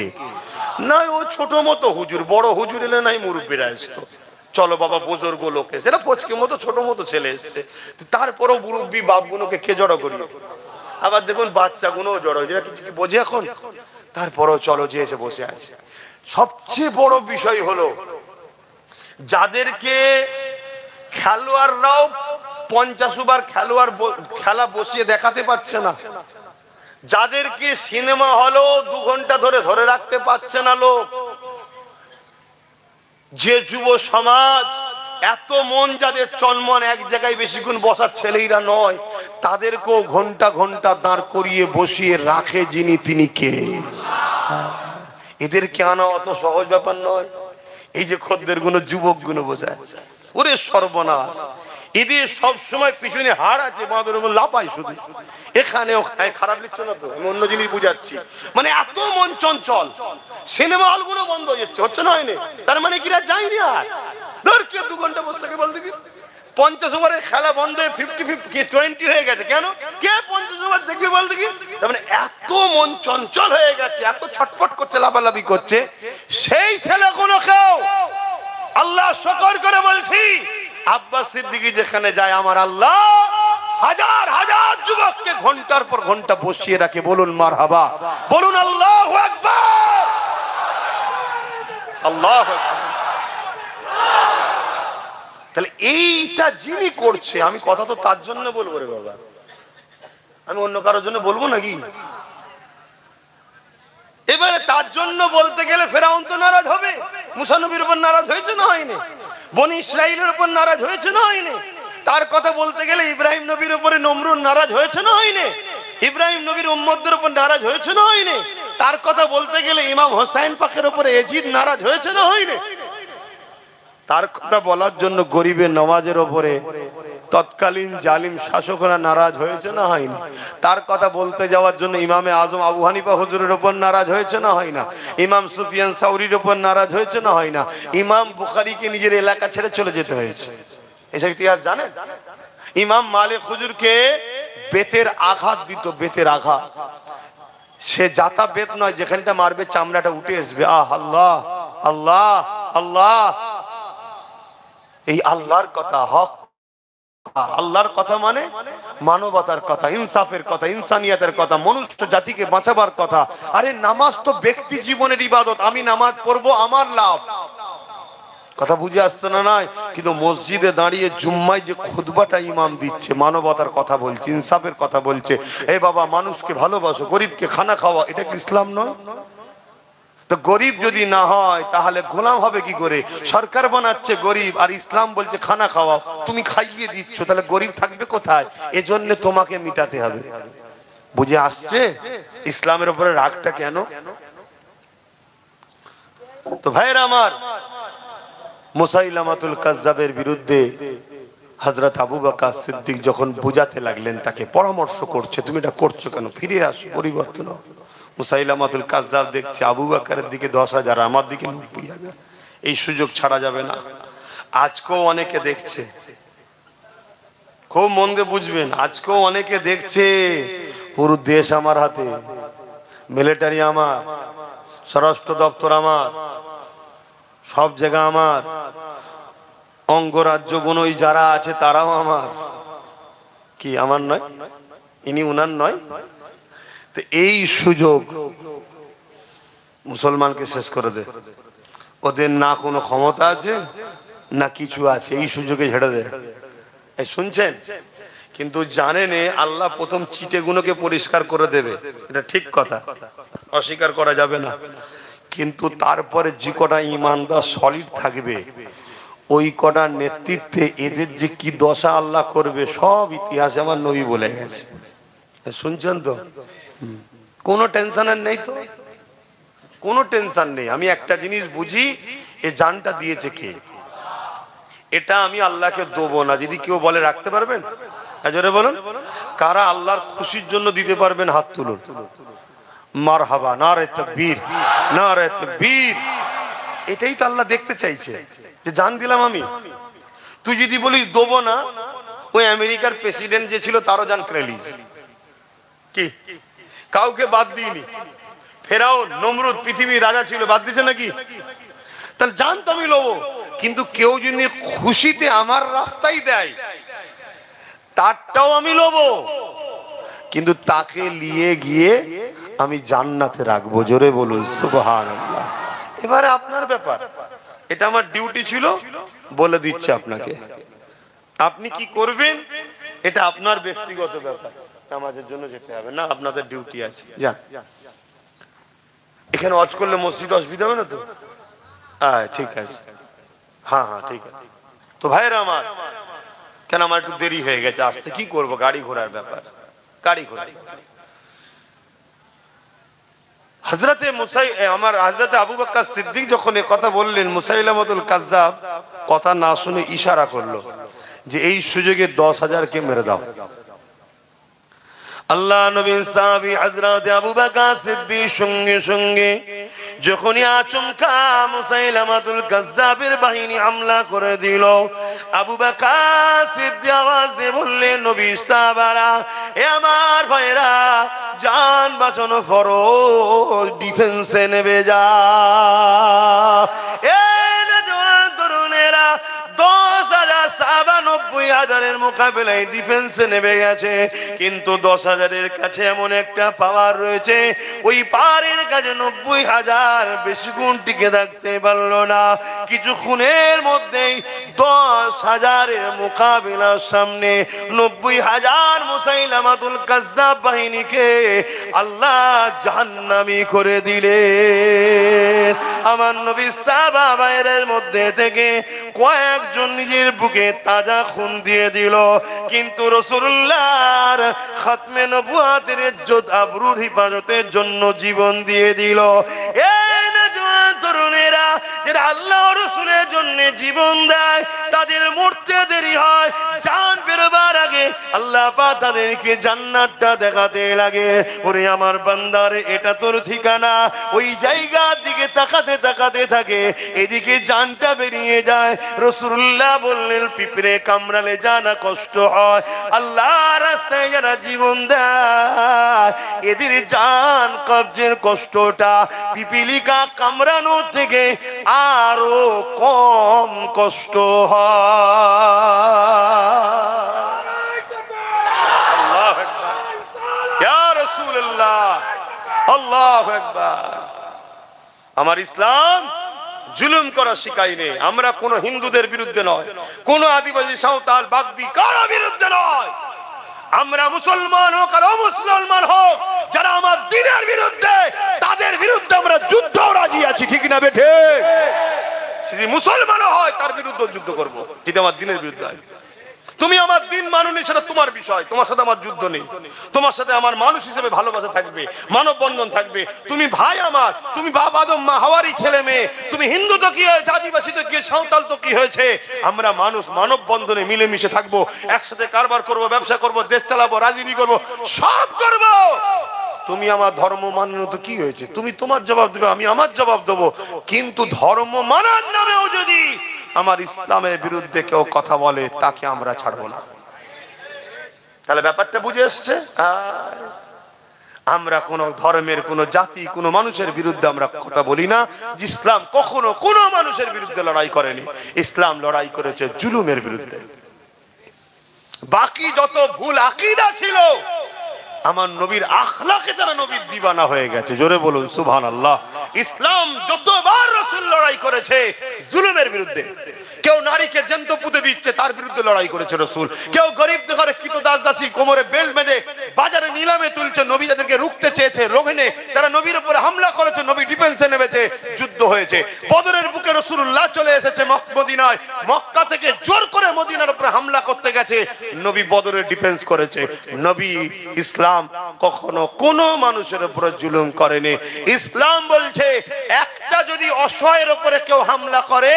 না ও ছোট মতো হুজুর, বড় হুজুর এলে নাই মুরব্বীরা আসতো, চলো বাবা বুজুর্গ লোক এসে, সেটা পচকে মতো ছোট মতো ছেলে এসছে, তারপরেও মুরব্বী বাপ গুলোকে কে জড়ো করিয়ে? আবার দেখুন বাচ্চা গুলো জড়ো, যেটা কিছু কি বোঝে এখন, তারপরেও চলো যে এসে বসে আছে। সবচেয়ে বড় বিষয় হলো যাদেরকে খেলোয়াড়রাও 50 ওভার খেলা বসিয়ে দেখাতে পারছে না, যাদেরকে সিনেমা হলেও 2 ঘন্টা ধরে ধরে রাখতে পারছে না লোক, যে যুব সমাজ এত মন যাদের চলমন এক জায়গায় বেশিক্ষণ বসার ছেলেরা নয়, তাদেরকেও ঘন্টা ঘন্টা দাঁড় করিয়ে বসিয়ে রাখে যিনি, তিনি কে? এদেরকে আনা অত সহজ ব্যাপার নয়। এই যে খদ্দের গুলো, যুবক গুলো বসে আছে, ওরে সর্বনাশ, এদের সব সময় পিছনে হাড় আছে, বাঁদরের মধ্যে লাপাই শুধু এখানে ওখানে। খারাপ লিখছো না তো, আমি অন্য জিনিস বুঝাচ্ছি। মানে এত মন চঞ্চল, সিনেমা হল গুলো বন্ধ হয়ে যাচ্ছে, হচ্ছে না হয়নি? তার মানে কিরা যায়নি আর ধর কে 2 ঘন্টা বসে থাকে বলতে কি? 50 ওভারের খেলা বন্ধ হয়ে 50-20 হয়ে গেছে। কেন? কে 50 ওভার দেখবে বলতে কি? তার মানে এত মন চঞ্চল হয়ে গেছে, এত ছটফট করছে, লাফালাফি করছে। সেই ছেলেগুলোকেও আল্লাহ শুকর করে বলছি, আব্বাস সিদ্দিকী যেখানে যায় আমার আল্লাহ হাজার হাজার যুবককে ঘন্টার পর ঘন্টা বসিয়ে রাখে। বলুন মারহাবা, বলুন আল্লাহু আকবার, আল্লাহু আকবার। তাহলে এইটা যিনি করছে, আমি কথা তো তার জন্য বলবো রে বাবা, আমি অন্য কারোর জন্য বলবো নাকি? এবারে তার জন্য বলতে গেলে ফেরাউন তো নারাজ হবে। মুসা নবীর উপর নারাজ হয়েছে না হয়নি? বনি ইসরাইলের উপর নারাজ হয়েছে না হয়নি? তার কথা বলতে গেলে ইব্রাহিম নবীর উপরে নমরুদ নারাজ হয়েছে না হয়নি? ইব্রাহিম নবীর উম্মতদের উপর নারাজ হয়েছে না হয়নি? তার কথা বলতে গেলে ইমাম হোসাইন পাকের উপরে এজিদ নারাজ হয়েছে না হয়নি? তার কথা বলার জন্য গরিবের নওয়াজের উপরে তৎকালীন জালিম শাসকরা নারাজ হয়েছে না হয়নি? তার কথা বলতে যাওয়ার জন্য ইমামে আজম আবু হানিফা হুজুরের উপর নারাজ হয়েছে না হয় না? ইমাম সুফিয়ান সাউরির উপর নারাজ হয়েছে না হয় না? ইমাম বুখারীকে নিজের এলাকা ছেড়ে চলে যেতে হয়েছে। এসব ইতিহাস জানেন? ইমাম মালিক হুজুরকে বেতের আঘাত দিত, বেতের আঘাত, সে জাতা বেত নয়, যেখানটা মারবে চামড়াটা উঠে আসবে। আহ আল্লাহ আল্লাহ আল্লাহ, এই আল্লাহর কথা, হক আল্লাহর কথা মানে মানবতার কথা, ইনসাফের কথা, ইনসানিয়াতের কথা, মনুষ্য জাতিকে বাঁচাবার কথা। আরে নামাজ তো ব্যক্তি জীবনের ইবাদত, আমি নামাজ পড়বো আমার লাভ, কথা বুঝে আসছে না? নয় কিন্তু মসজিদে দাঁড়িয়ে জুম্মায় যে খুতবাটা ইমাম দিচ্ছে, মানবতার কথা বলছে, ইনসাফের কথা বলছে, এ বাবা মানুষকে ভালোবাসো, গরিবকে খানা খাওয়া, এটা কি ইসলাম নয়? তো গরিব যদি না হয় তাহলে গোলাম হবে কি করে? সরকার বানাচ্ছে গরিব আর ইসলাম বলছে খানা খাওয়াও, তুমি খাইয়ে দিচ্ছ, তাহলে গরিব থাকবে কোথায়? এজন্য তোমাকে মিটাতে হবে। বুঝে আসছে ইসলামের উপরে রাগটা কেন? তো ভাইরা আমার, মুসাইলামাতুল কাজ্জাবের বিরুদ্ধে হযরত আবু বকর সিদ্দিক যখন বুঝাতে লাগলেন, তাকে পরামর্শ করছে, তুমি এটা করছো কেন, ফিরে আসো, পরিবর্তন হও। মুসাইলামাতুল কাজ্জাব দেখছে আবু বকরের দিকে 10,000, আমার দিকে 90,000, এই সুযোগ ছাড়া যাবে না। আজকেও অনেকে দেখছে, খুব মন দিয়ে বুঝবেন, আজকেও অনেকে দেখছে পুরো দেশ আমার হাতে, মিলিটারি আমার, স্বরাষ্ট্র দপ্তর আমার, সব জায়গা আমার, অঙ্গরাজ্যগুলো যারা আছে তারাও আমার। কি আমার নয়? ইনি উনার নয়? তো এই সুযোগ মুসলমানকে শেষ করে দে। ওদের না কোনো ক্ষমতা আছে না কিছু আছে, এই সুযোগে ঝেড়ে দেয়। এই শুনছেন? কিন্তু জানেন আল্লাহ প্রথম চিটেগুলোকে পরিষ্কার করে দেবে, এটা ঠিক কথা, অস্বীকার করা যাবে না। কিন্তু তারপরে যে কটা ইমানদার সলিড থাকবে, ওই কটার নেতৃত্বে এদের যে কি দশা আল্লাহ করবে সব ইতিহাসে আমার নবী বলে গেছে। শুনছেন তো? কোনো টেনশনের নেই তো, কোনো টেনশন নেই। আমি একটা জিনিস বুঝি, এ জানটা দিয়েছে কে, এটা আমি আল্লাহকে দেবো না। যদি কেউ বলে রাখতে পারবেন, জোরে বলুন, কারা আল্লাহর খুশির জন্য দিতে পারবেন, হাত তুলুন। মারহাবা, নারে তাকবীর, নারে তাকবীর। এটাই তো আল্লাহ দেখতে চাইছে, যে জান দিলাম আমি। তুই যদি বলিস দেবো না, ওই আমেরিকার প্রেসিডেন্ট যে ছিল তারও জান কেড়ে নিয়েছে। কি কাউকে বাদ দিইনি, ফেরাউন, নমরুদ, পৃথিবীর রাজা ছিল, বাদ দিছে নাকি? তাহলে জান তো আমি লবো, কিন্তু কেউ যদি খুশিতে আমার রাস্তায় দেয় তারটাও আমি লবো, কিন্তু তাকে নিয়ে গিয়ে আমি জান্নাতে রাখবো। জোরে বলুন সুবহানাল্লাহ। এবারে আপনার ব্যাপার, এটা আমার ডিউটি ছিল, বলে দিচ্ছে আপনাকে। আপনি কি করবেন এটা আপনার ব্যক্তিগত ব্যাপার, নামাজের জন্য যেতে হবে না, আপনাদের ডিউটি আছে। যান, এখানে ওয়াজ করলে মসজিদে অসুবিধা হবে না তো? হ্যাঁ ঠিক আছে, হ্যাঁ হ্যাঁ ঠিক আছে। তো ভাইরা আমার, কেন আমার একটু দেরি হয়ে গেছে আসতে, কি করব, গাড়ি ঘোড়ার ব্যাপার, গাড়ি ঘোড়া। হযরতে হযরতে আবু বকর সিদ্দিক যখন এই কথা বললেন, মুসাইলামাতুল কাজ্জাব কথা না শুনে ইশারা করলো যে এই সুযোগে 10,000 কে মেরে দাও। আল্লাহ নবী সাহাবী হযরত আবু বকর সিদ্দিক সঙ্গে সঙ্গে যখনই আচমকা মুসাইলামাতুল কাজ্জাবের বাহিনী হামলা করে দিল, আবু বকর সিদ্দিক আওয়াজ দিয়ে বললেন, নবী সাহাবারা, এ আমার ভাইরা, জান বাঁচানো ফরজ, ডিফেন্সে নেমে যা। এ নওজোয়ান তরুণেরা, 10,000 সাহাবা 90,000-এর মোকাবেলায় ডিফেন্সে নেমে গেছে, কিন্তু 10,000-এর কাছে এমন একটা পাওয়ার রয়েছে, ওই পাওয়ারের কাছে 90,000 বেশি গুণ টিকে থাকতে পারলো না। কিছুক্ষণের মধ্যেই 10,000-এর মোকাবিলার সামনে 90,000 মুসাইলামাতুল কাজ্জাব বাহিনীকে আল্লাহ জাহান্নামী করে দিলেন। আমার নবী সাহাবা ভাইদের মধ্যে থেকে কয়েকজন নিজের বুকে তাজা খুন দিয়ে দিল, কিন্তু রাসূলুল্লাহর খাতমে নবুয়তের ইজ্জত আবরুর হিফাজতের জন্য জীবন দিয়ে দিল। এই নওজোয়ান তরুণেরা যারা আল্লাহ ও রাসূলের জন্য জীবন দেয়, তাদের মরতে দেরি হয়, জান বেরোবার আগে আল্লাহ পাক তাদেরকে জান্নাতটা দেখাতে লাগে। ওরে আমার বান্দারে, এটা তোর ঠিকানা। ওই জায়গার দিকে তাকাতে তাকাতে থাকে, এদিকে জানটা বেরিয়ে যায়। রাসূলুল্লাহ বললেন, পিঁপড়ে কামড়ালে জানা কষ্ট হয়, আল্লাহ রাস্তায় যারা জীবন দেয় এদের জান কবজের কষ্টটা পিপিলিকা কামড়ানো থেকে আরো কম কষ্ট হয়। আল্লাহু আকবার, ইয়া রাসূলুল্লাহ, আল্লাহু আকবার। আমার ইসলাম জুলুম করা শিখায়নি। আমরা কোন হিন্দুদের বিরুদ্ধে নয়, কোন আদিবাসী, সাঁওতাল, বাগদি কারো বিরুদ্ধে নয়। আমরা মুসলমান হোক আর অমুসলমান হোক, যারা আমার দ্বীনের বিরুদ্ধে, তাদের বিরুদ্ধে আমরা যুদ্ধ রাজি আছি, ঠিক না বেঠে? যদি মুসলমানও হয় তার বিরুদ্ধে যুদ্ধ করব, যদি আমার দ্বীনের বিরুদ্ধে হয়। তুমি আমার দিন মানোনি সেটা তোমার বিষয়, তোমার সাথে আমার যুদ্ধ নেই। তোমার সাথে আমার মানুষ হিসেবে ভালোবাসা থাকবে, মানববন্ধন থাকবে। তুমি ভাই আমার, তুমি বাপ আদম মা হাওয়ারই ছেলে মেয়ে। তুমি হিন্দু তো কি হয়েছে, আদিবাসী তো কি, সাঁওতাল তো কি হয়েছে, আমরা মানুষ, মানববন্ধনে মিলেমিশে থাকবো, একসাথে কারবার করব, ব্যবসা করব, দেশ চালাবো, রাজনীতি করব, সব করব। তুমি আমার ধর্ম মানো তো কি হয়েছে, তুমি তোমার জবাব দেবে, আমি আমার জবাব দেবো। কিন্তু ধর্ম মানার নামেও যদি আমার ইসলামের বিরুদ্ধে কেউ কথা বলে, তাকে আমরা ছাড়বো না। তাহলে ব্যাপারটা বুঝে এসছে? আমরা কোন ধর্মের, কোন জাতি, কোন মানুষের বিরুদ্ধে আমরা কথা বলি না। ইসলাম কখনো কোন মানুষের বিরুদ্ধে লড়াই করেনি। ইসলাম লড়াই করেছে জুলুমের বিরুদ্ধে। বাকি যত ভুল আকীদা ছিল, আমার নবীর আখলাকে তারা নবীর দিওয়ানা হয়ে গেছে। জোরে বলুন সুবহানাল্লাহ। ইসলাম যতবার রাসূল লড়াই করেছে জুলুমের বিরুদ্ধে। কেউ নারীকে জ্যান্ত পুঁতে দিচ্ছে, তার বিরুদ্ধে লড়াই করেছে রাসূল। কেউ গরিবদের ঘরে কৃতদাস দাসী কোমরে বেল্ট বেঁধে বাজারে নিলামে তুলছে, নবী যাদেরকে রুখতে চেয়েছে, রোহেনে তারা নবীর উপরে হামলা করেছে, নবী ডিফেন্সে নেমেছে, যুদ্ধ হয়েছে। বদরের বুকে রাসূলুল্লাহ চলে এসেছে মদিনায়, মক্কা থেকে জোর করে মদিনার উপরে হামলা করতে গেছে, নবী বদরের ডিফেন্স করেছে। নবী ইসলাম কখনো কোনো মানুষের উপরে জুলুম করেনি। ইসলাম বলছে একটা যদি অসহায়ের উপরে কেউ হামলা করে,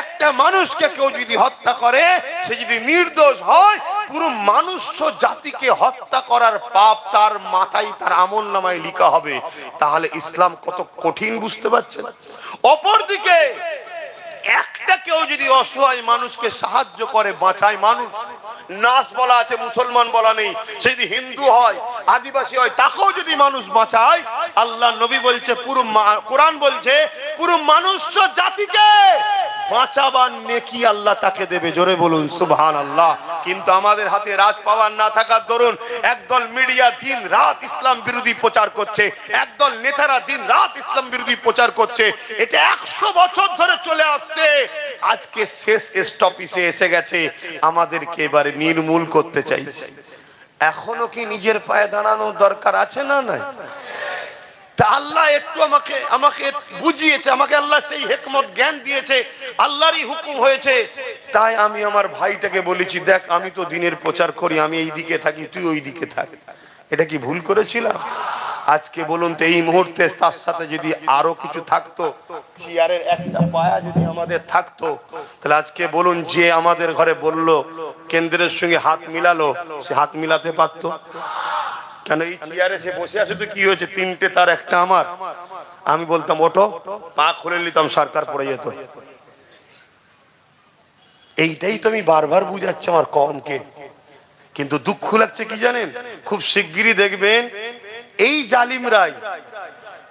একটা মানুষকে কেউ যদি হত্যা করে, সে যদি নির্দোষ হয়, পুরো মানুষ জাতিকে হত্যা করার পাপ তার মাথায়, তার আমলনামায় লেখা হবে। তাহলে ইসলাম কত কঠিন বুঝতে পারছেন? অপরদিকে একটা কেউ যদি অসহায় মানুষকে সাহায্য করে, বাঁচায় মানুষ, নাস বলা আছে, মুসলমান বলা নেই, সে যদি হিন্দু হয়, আদিবাসী হয়, তাকেও যদি মানুষ বাঁচায়, আল্লাহ নবী বলছে, পুরো কোরআন বলছে পুরো মানুষ জাতিকে বাঁচাবার নেকি আল্লাহ তাকে দেবে। জোরে বলুন সুবহানাল্লাহ। কিন্তু আমাদের হাতে রাজ পাওয়ার না থাকার দরুন একদল মিডিয়া দিন রাত ইসলাম বিরোধী প্রচার করছে, একদল নেতারা দিন রাত ইসলাম বিরোধী প্রচার করছে। এটা 100 বছর ধরে চলে আসছে, আজকে শেষ স্টপিসে এসে গেছে, আমাদেরকে এবারে নির্মূল করতে চাইছে। এখনো কি নিজের পায়ে দাঁড়ানোর দরকার আছে না? নাই। তা আল্লাহ একটু আমাকে বুঝিয়েছে, আমাকে আল্লাহ সেই হিকমত জ্ঞান দিয়েছে, আল্লাহরই হুকুম হয়েছে। তাই আমি আমার ভাইটাকে বলেছি, দেখ আমি তো দিনের প্রচার করি, আমি এই দিকে থাকি, তুই ওই দিকে থাক। এটা কি ভুল করেছিলাম? আজকে বলুন তো, এই মুহূর্তে তার সাথে যদি আরো কিছু থাকতো, চেয়ারের একটা পায়া যদি আমাদের থাকতো, তাহলে আজকে বলুন, যে আমাদের ঘরে বলল কেন্দ্রের সঙ্গে হাত মিলালো, সে হাত মিলাতে পারতো? কেন এই চেয়ারে সে বসে আছে, তো কি হয়েছে, 3টে তার একটা আমার। আমি বলতাম ওঠো, পা খুলে নিতাম, সরকার পড়ে যেত। এইটাই তো আমি বারবার বুঝাচ্ছি আমার কমকে। কিন্তু দুঃখ লাগছে কি জানেন, খুব শিগগিরই দেখবেন এই জালিমরাই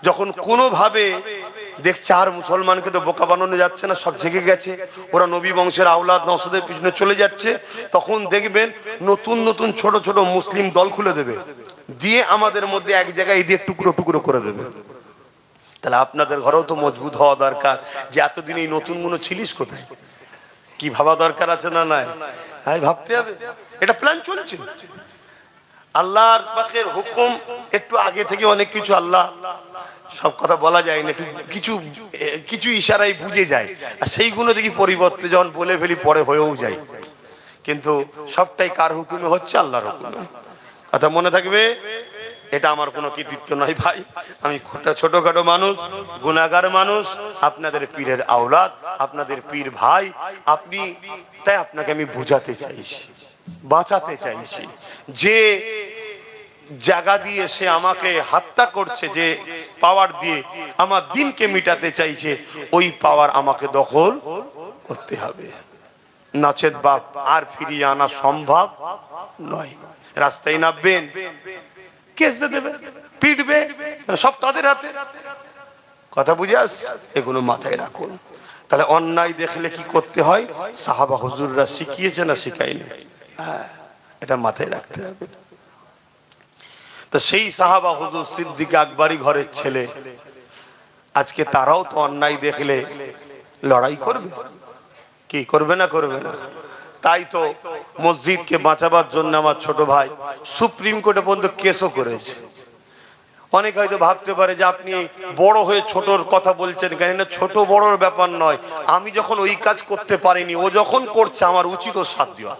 যখন কোনোভাবে দেখছে আর মুসলমানকে তো বোকা বানানো যাচ্ছে না, সব জেগে গেছে, ওরা নবী বংশের আওলাদ নওশাদের পিছনে চলে যাচ্ছে, তখন দেখবেন নতুন নতুন ছোট ছোট মুসলিম দল খুলে দেবে, দিয়ে আমাদের মধ্যে এক জায়গায় দিয়ে টুকরো টুকরো করে দেবে। তাহলে আপনাদের ঘরেও তো মজবুত হওয়া দরকার, যে এতদিন এই নতুন গুলো ছিলিস কোথায়, কি ভাবা দরকার আছে না? নাই, হ্যাঁ ভাবতে হবে। এটা প্ল্যান চলছে, আল্লাহর পাকের হুকুম। একটু আগে থেকে অনেক কিছু, আল্লাহ সব কথা বলা যায় না, একটু কিছু কিছু ইশারায় বুঝে যায়, আর সেইগুলো দেখি পরিবর্তে যখন বলে ফেলি পরে হয়েও যায়। কিন্তু সবটাই কার হুকুমে হচ্ছে? আল্লাহর হুকুমে। কথা মনে থাকবে, এটা আমার কোনো কৃতিত্ব নয় ভাই, আমি ছোটখাটো মানুষ, গুনাহগার মানুষ, আপনাদের পীরের আওলাদ, আপনাদের পীর ভাই আপনি। তাই আপনাকে আমি বুঝাতে চাইছি, বাঁচাতে চাইছি। যে জায়গা দিয়ে সে আমাকে হত্যা করছে, যে পাওয়ার দিয়ে আমার দিনকে মিটাতে চাইছে, ওই পাওয়ার আমাকে দখল করতে হবে, নচেত বাপ আর ফিরিয়ে আনা সম্ভব নয়। রাস্তায় নামবেন, কেস দেবে, পিটবে, সব তাদের হাতে। কথা বুঝে আস, এগুলো মাথায় রাখুন। তাহলে অন্যায় দেখলে কি করতে হয়, সাহাবা হুজুররা শিখিয়েছে না শিখায়নি? এটা মাথায় রাখতে হবে। তো সেই সাহাবা হুজুর সিদ্দিক আকবরী ঘরের ছেলে, আজকে তারাও তো অন্যায় দেখলে লড়াই করবে, কি করবে না? করবে না। তাই তো মসজিদকে বাঁচাবার জন্য আমার ছোট ভাই সুপ্রিম কোর্টে পর্যন্ত কেসও করেছে। অনেক হয়তো ভাবতে পারে যে আপনি বড় হয়ে ছোটর কথা বলছেন কেন, না ছোট বড়র ব্যাপার নয়। আমি যখন ওই কাজ করতে পারিনি, ও যখন করছে আমার উচিত ওর সাথ দেওয়া।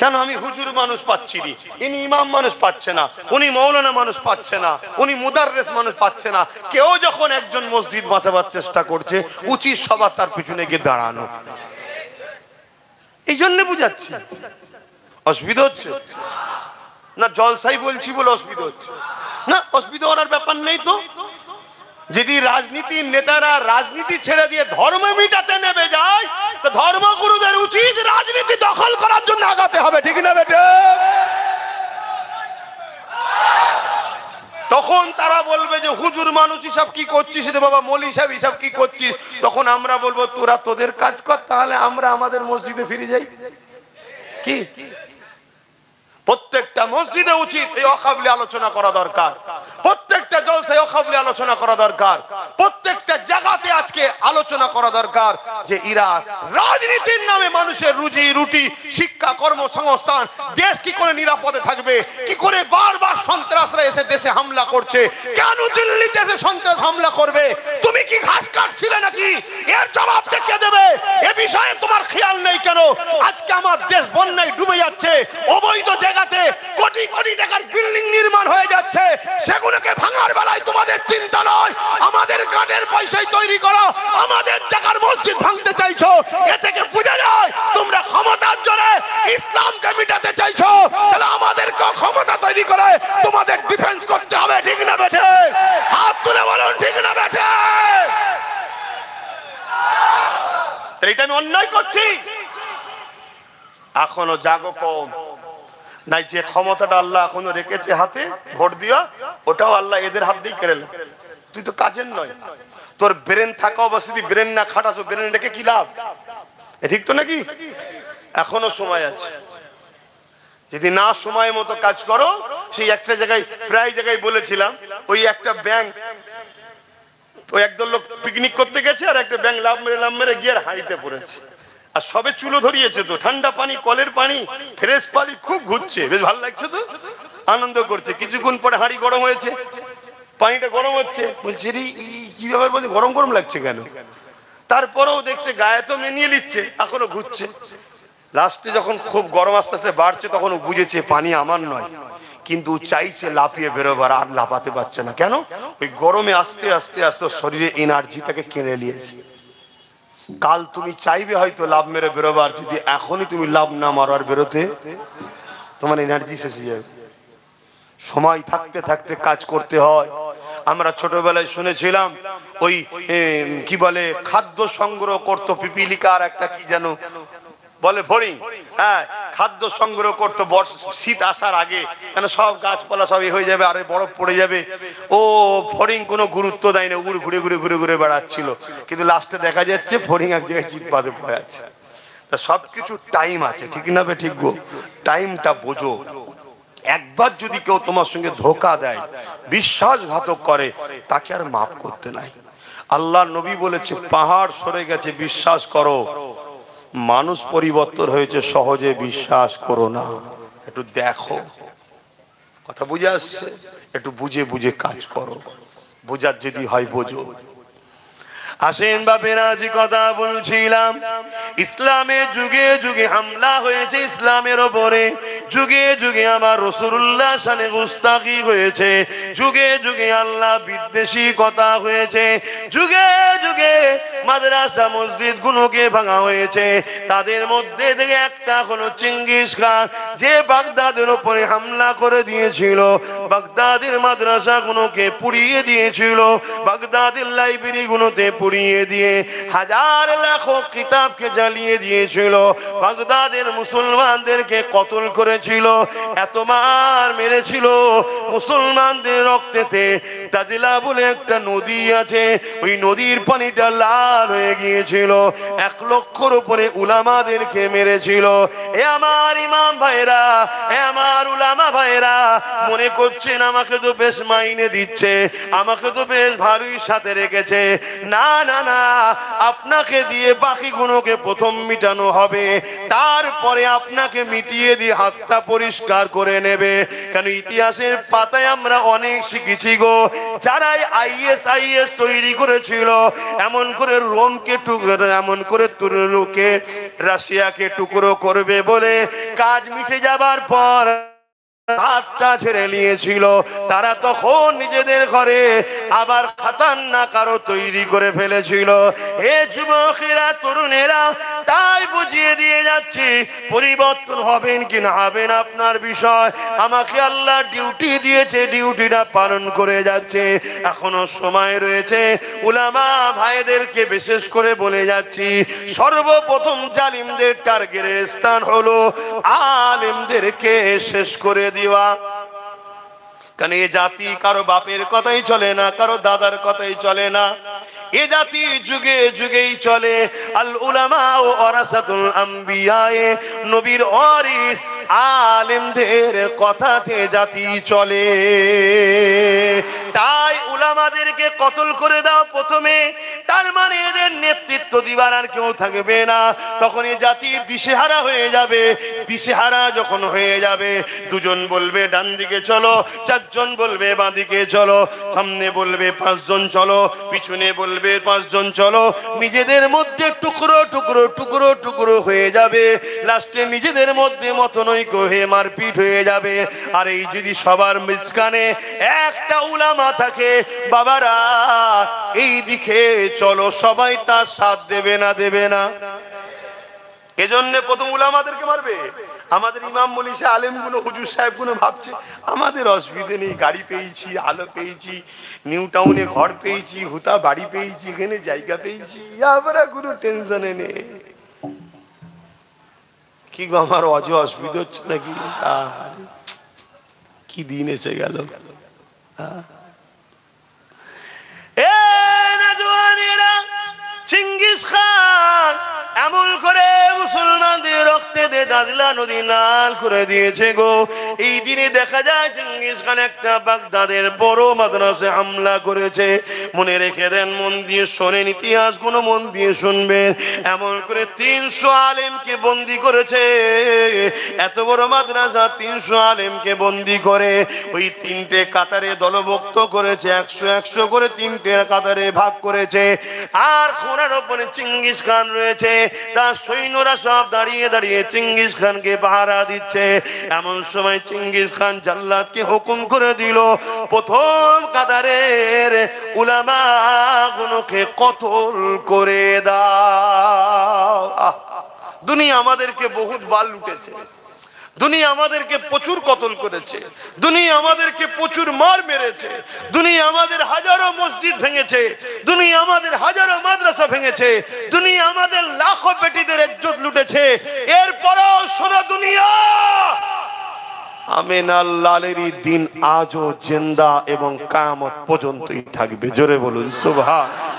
কেন আমি হুজুর মানুষ পাচ্ছি না, ইনি ইমাম মানুষ পাচ্ছে না, উনি মৌলানা মানুষ পাচ্ছে না, উনি মুদাররিস মানুষ পাচ্ছে না। কেউ যখন একজন মসজিদ বাঁচাবার চেষ্টা করছে, উচিত সবার তার পিছনে গিয়ে দাঁড়ানো। এই জন্য বুঝাচ্ছি। অসুবিধা হচ্ছে না? জলসাই বলছি বলে অসুবিধা হচ্ছে না? অসুবিধা হওয়ার ব্যাপার নেই তো। যদি রাজনীতির নেতারা রাজনীতি ছেড়ে দিয়ে ধর্ম মিটাতে নেমে যায়, তো ধর্মগুরুদের উচিত রাজনীতি দখল করার জন্য আগাতে হবে, ঠিক না বেটে? তখন তারা বলবে যে হুজুর মানুষ হিসাব কি করছিস রে বাবা, মৌলী সাহেব হিসাব কি করছিস? তখন আমরা বলবো তোরা তোদের কাজ কর, তাহলে আমরা আমাদের মসজিদে ফিরে যাই। কি প্রত্যেকটা মসজিদে উচিত এই অকাবলি আলোচনা করা দরকার, প্রত্যেকটা জলসায় অকাবলি আলোচনা করা দরকার, প্রত্যেকটা জায়গাতে আজকে আলোচনা করা দরকার যে এরা রাজনীতির নামে মানুষের রুজি রুটি, শিক্ষা, কর্মসংস্থান, দেশ কি করে নিরাপদে থাকবে, কি করে বারবার সন্ত্রাসরা এসে দেশে হামলা করছে, কেন দিল্লিতে এসে সন্ত্রাস হামলা করবে, তুমি কি ঘাস কাটছিলে নাকি, এর জবাবটা কে দেবে? এ বিষয়ে তোমার খেয়াল নেই কেন? আজকে আমার দেশ বন্যায় ডুবে যাচ্ছে, অবৈধ জায়গাতে কোটি কোটি টাকার বিল্ডিং নির্মাণ হয়ে যাচ্ছে, সেগুলোকে ভাঙার বেলায় তোমাদের চিন্তা নয়, আমাদের কাঠের পয়সায় তৈরি করা আমাদের জায়গার মসজিদ ভাঙতে চাইছো। এ থেকে বোঝা যায় তোমরা ক্ষমতার জোরে ইসলামকে মিটাতে চাইছো। তাহলে আমাদেরকে ক্ষমতা তৈরি করে তোমাদের ডিফেন্স করতে হবে, ঠিক না বেঠে? হাত তুলে বলুন, ঠিক না বেঠে? এইটা আমি অন্যায় করছি? এখনো জাগো কম নাই, যে ক্ষমতাটা আল্লাহ এখনো রেখেছে হাতে ভোট দিয়া, ওটাও আল্লাহ এদের হাত দিয়ে কেড়ে। তুই তো কাজের নয়, তোর ব্রেন থাকা অবস্থা ব্রেন না খাটাছো, ব্রেন রেখে কি লাভ? ঠিক তো নাকি? এখনো সময় আছে, যদি না সময় মতো কাজ করো। সেই একটা জায়গায় প্রায় জায়গায় বলেছিলাম, ওই একটা ব্যাংক, ওই একদল লোক পিকনিক করতে গেছে, আর একটা ব্যাংক লাভ মেরে গিয়ে হাঁড়িতে পড়েছে, আর সবে চুলো ধরিয়েছে, তো ঠান্ডা পানি, কলের পানি, ফ্রেশ পানি, খুব ঘুরছে, বেশ ভালো লাগছে, তো আনন্দ করছে। কিছুক্ষণ পরে হাঁড়ি গরম হয়েছে, পানিটা গরম হচ্ছে, বলছে রে কি ব্যাপার, বলছে গরম গরম লাগছে কেন? তারপরেও দেখছে গায়ে তো মেনিয়ে নিচ্ছে, এখনো ঘুরছে। লাস্টে যখন খুব গরম আস্তে আস্তে বাড়ছে, তখন বুঝেছে পানি আমার নয়, কিন্তু চাইছে লাফিয়ে বেরোবার, আর লাফাতে পারছে না। কেন? ওই গরমে আস্তে আস্তে আস্তে শরীরে এনার্জিটাকে কেড়ে নিয়েছে। কাল তুমি চাইবে হয়তো লাভ মেরে বেরোবার, যদি এখনই তুমি লাভ না মারো আর বেরোতে, তোমার এনার্জি শেষ হয়ে যাবে। সময় থাকতে থাকতে কাজ করতে হয়। আমরা ছোটবেলায় শুনেছিলাম, ওই কি বলে, খাদ্য সংগ্রহ করতো পিপিলিকার একটা কি যেন বলে, ফড়িং, হ্যাঁ, খাদ্য সংগ্রহ করতো শীত আসার আগে, কেন সব গাছপালা সবই হয়ে যাবে, আরে বরফ পড়ে যাবে। ও ফড়িং কোনো গুরুত্ব দেয় না, ঘুরে ঘুরে ঘুরে ঘুরে ঘুরে বেড়াচ্ছিল, কিন্তু লাস্টে দেখা যাচ্ছে ফড়িং এক জায়গায় চিৎ বাঁধে পড়ে আছে। তা সবকিছু টাইম আছে, ঠিক না বে? ঠিক গো, টাইমটা বোঝো। একবার যদি কেউ তোমার সঙ্গে ধোকা দেয়, বিশ্বাসঘাতক করে, তাকে আর মাফ করতে নাই। আল্লাহ নবী বলেছে, পাহাড় সরে গেছে বিশ্বাস করো, মানুষ পরিবর্তন হয়েছে সহজে বিশ্বাস করো না। একটু দেখো, কথা বুঝে আসছে? একটু বুঝে বুঝে কাজ করো, বোঝার যদি হয় বোঝো। আসেন বাপেরা, যে কথা বলছিলাম, ইসলামের যুগে যুগে হামলা হয়েছে ইসলামের ওপরে, যুগে যুগে আমার রাসূলুল্লাহ শানে গুস্তাখি হয়েছে, যুগে যুগে আল্লাহ বিদ্বেষী কথা হয়েছে, যুগে যুগে মাদ্রাসা মসজিদ গুলোকে ভাঙা হয়েছে। তাদের মধ্যে থেকে একটা হলো চেঙ্গিস খান, যে বাগদাদের উপরে হামলা করে দিয়েছিল, বাগদাদের মাদ্রাসা গুলোকে পুড়িয়ে দিয়েছিল, বাগদাদের লাইব্রেরি গুলোতে পুড়িয়ে দিয়ে হাজার লাখ কিতাবকে জ্বালিয়ে দিয়েছিল, বাগদাদের মুসলমানদেরকে কতল করেছিল, এত মার মেরেছিল। মুসলমানদের রক্তেতে দাজলা বলে একটা নদী আছে, ওই নদীর পানিটা লাল হয়ে গিয়েছিল। 1 লক্ষর উপরে উলামাদেরকে মেরেছিল। এ আমার ইমাম ভাইরা, এ আমার উলামা ভাইরা, মনে করছেন আমাকে তো বেশ মাইনে দিচ্ছে, আমাকে তো বেশ ভালোই সাথে রেখেছে। না না না, আপনাকে দিয়ে বাকিগুলোকে প্রথম মিটানো হবে, তারপরে আপনাকে মিটিয়ে দিয়ে হাতটা পরিষ্কার করে নেবে। কারণ ইতিহাসের পাতায় আমরা অনেক শিখেছি গো, যারাই আইএস তৈরি করেছিল, এমন করে রোমকে টুকরো, এমন করে তুরস্ককে, রাশিয়াকে টুকরো করবে বলে কাজ মিটে যাবার পর হাতটা ছেড়ে নিয়েছিল। তারা তখন নিজেদের ঘরে আবার খাতারনাক আরো তৈরি করে ফেলেছিল। হে যুবকেরা, তরুণেরা, তাই বুঝিয়ে দিয়ে যাচ্ছি, পরিবর্তন হবেন কি না হবেন আপনার বিষয়। আমাকে আল্লাহ ডিউটি দিয়েছে, ডিউটিটা পালন করে যাচ্ছে। এখনো সময় রয়েছে। উলামা ভাইদেরকে বিশেষ করে বলে যাচ্ছি, সর্বপ্রথম জালিমদের টার্গেটের স্থান হলো আলেমদেরকে শেষ করে দিওয়া। কারণ এ জাতি কারো বাপের কথাই চলে না, কারো দাদার কথাই চলে না, এ জাতি যুগে যুগেই চলে। আল উলামা ওয়ারাসাতুল আম্বিয়া, নবীর ওয়ারিস আলেমদের কথাতে জাতি চলে। তাই উলামাদেরকে কতল করে দাও প্রথমে, তার মানে এদের নেতৃত্ব দিবার আর কেউ থাকবে না। তখন এই জাতি দিশেহারা হয়ে যাবে। দিশেহারা যখন হয়ে যাবে, দুজন বলবে ডান দিকে চলো, চারজন বলবে বাঁ দিকে চলো, সামনে বলবে পাঁচজন চলো, পিছনে বলবে পাঁচজন চলো। নিজেদের মধ্যে টুকরো টুকরো টুকরো টুকরো হয়ে যাবে। লাস্টে নিজেদের মধ্যে মতনৈক্য হয়ে মারপিট হয়ে যাবে। আর এই যদি সবার মাঝখানে একটা উলামা থাকে, বাবারা এই দিকে চলো, সবাই তার সাথ দেবে না, দেবে না। এজন্য প্রথম উলামাদেরকে মারবে। আমাদের ইমাম মনীষা আলেমগুলো, হুজুর সাহেবগুলো ভাবছে আমাদের অসুবিধে নেই, গাড়ি পেয়েছি, আলো পেয়েছি, নিউ টাউনে ঘর পেয়েছি, হুতা বাড়ি পেয়েছি, এখানে জায়গা পেয়েছি, আমরা কোনো টেনশনে নেই। কি গো, আমার অসুবিধা হচ্ছে নাকি? কি দিন এসে গেল। চিঙ্গিস খান এমন করে মুসলমানদের রক্তে দিয়ে দাজলা নদী নাল করে দিয়েছে গো। এই দিনে দেখা যায় চিঙ্গিস খান একটা বাগদাদের বড় মাদ্রাসায় হামলা করেছে। মনে রেখে দেন, মন দিয়ে শোনেন, ইতিহাস গুলো মন দিয়ে শুনবেন। এমন করে 300 আলেমকে বন্দি করেছে। এত বড় মাদ্রাসা 300 আলেমকে বন্দি করে ওই তিনটে কাতারে দলভুক্ত করেছে। 100 করে তিনটে কাতারে ভাগ করেছে। আর খোঁড়ার ওপরে চিঙ্গিস খান রয়েছে, তার সৈন্যরা সব দাঁড়িয়ে দাঁড়িয়ে চিঙ্গিস খানকে পাহারা দিচ্ছে। এমন সময় চিঙ্গিস খান জাল্লাদকে হুকুম করে দিল, প্রথম কাতারের উলামাগুলোকে কতল করে দাও। দুনিয়া আমাদেরকে বহুত বাল লুটেছে, দুনিয়া আমাদেরকে প্রচুর কতল করেছে, দুনিয়া আমাদেরকে প্রচুর মার মেরেছে, দুনিয়া আমাদের হাজারো মসজিদ ভেঙেছে, দুনিয়া আমাদের হাজারো মাদ্রাসা ভেঙেছে, দুনিয়া আমাদের লাখো বেটিদের ইজ্জত লুটেছে। এরপরও শোনো দুনিয়া, আমিনাল লালেরই দিন আজও জিন্দা এবং কিয়ামত পর্যন্তই থাকবে। জোরে বলুন সুবহানাল্লাহ।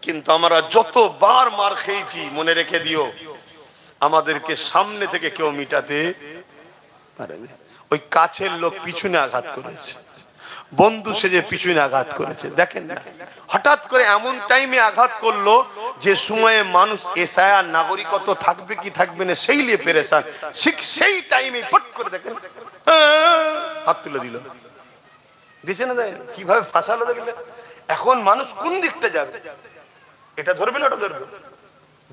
কিন্তু আমরা যতবার মার খেয়েছি, মনে রেখে দিও, আমাদেরকে সামনে থেকে কেউ মিটাতে পারেনি। ওই কাছের লোক পিছনে আঘাত করেছে, বন্ধু সেজে পিছনে আঘাত করেছে। দেখেন না, হঠাৎ করে এমন টাইমে আঘাত করলো যে সময়ে মানুষ এসআইআর নাগরিকত্ব থাকবে কি থাকবে না সেই নিয়ে পেরেশান। ঠিক সেই টাইমে পট করে দেখেন হাত তুলে দিল, দিচ্ছে না, দেয় কিভাবে ফাঁসালো দেখলে। এখন মানুষ কোন দিকটা যাবে, এটা ধরবে না ওটা ধরবে,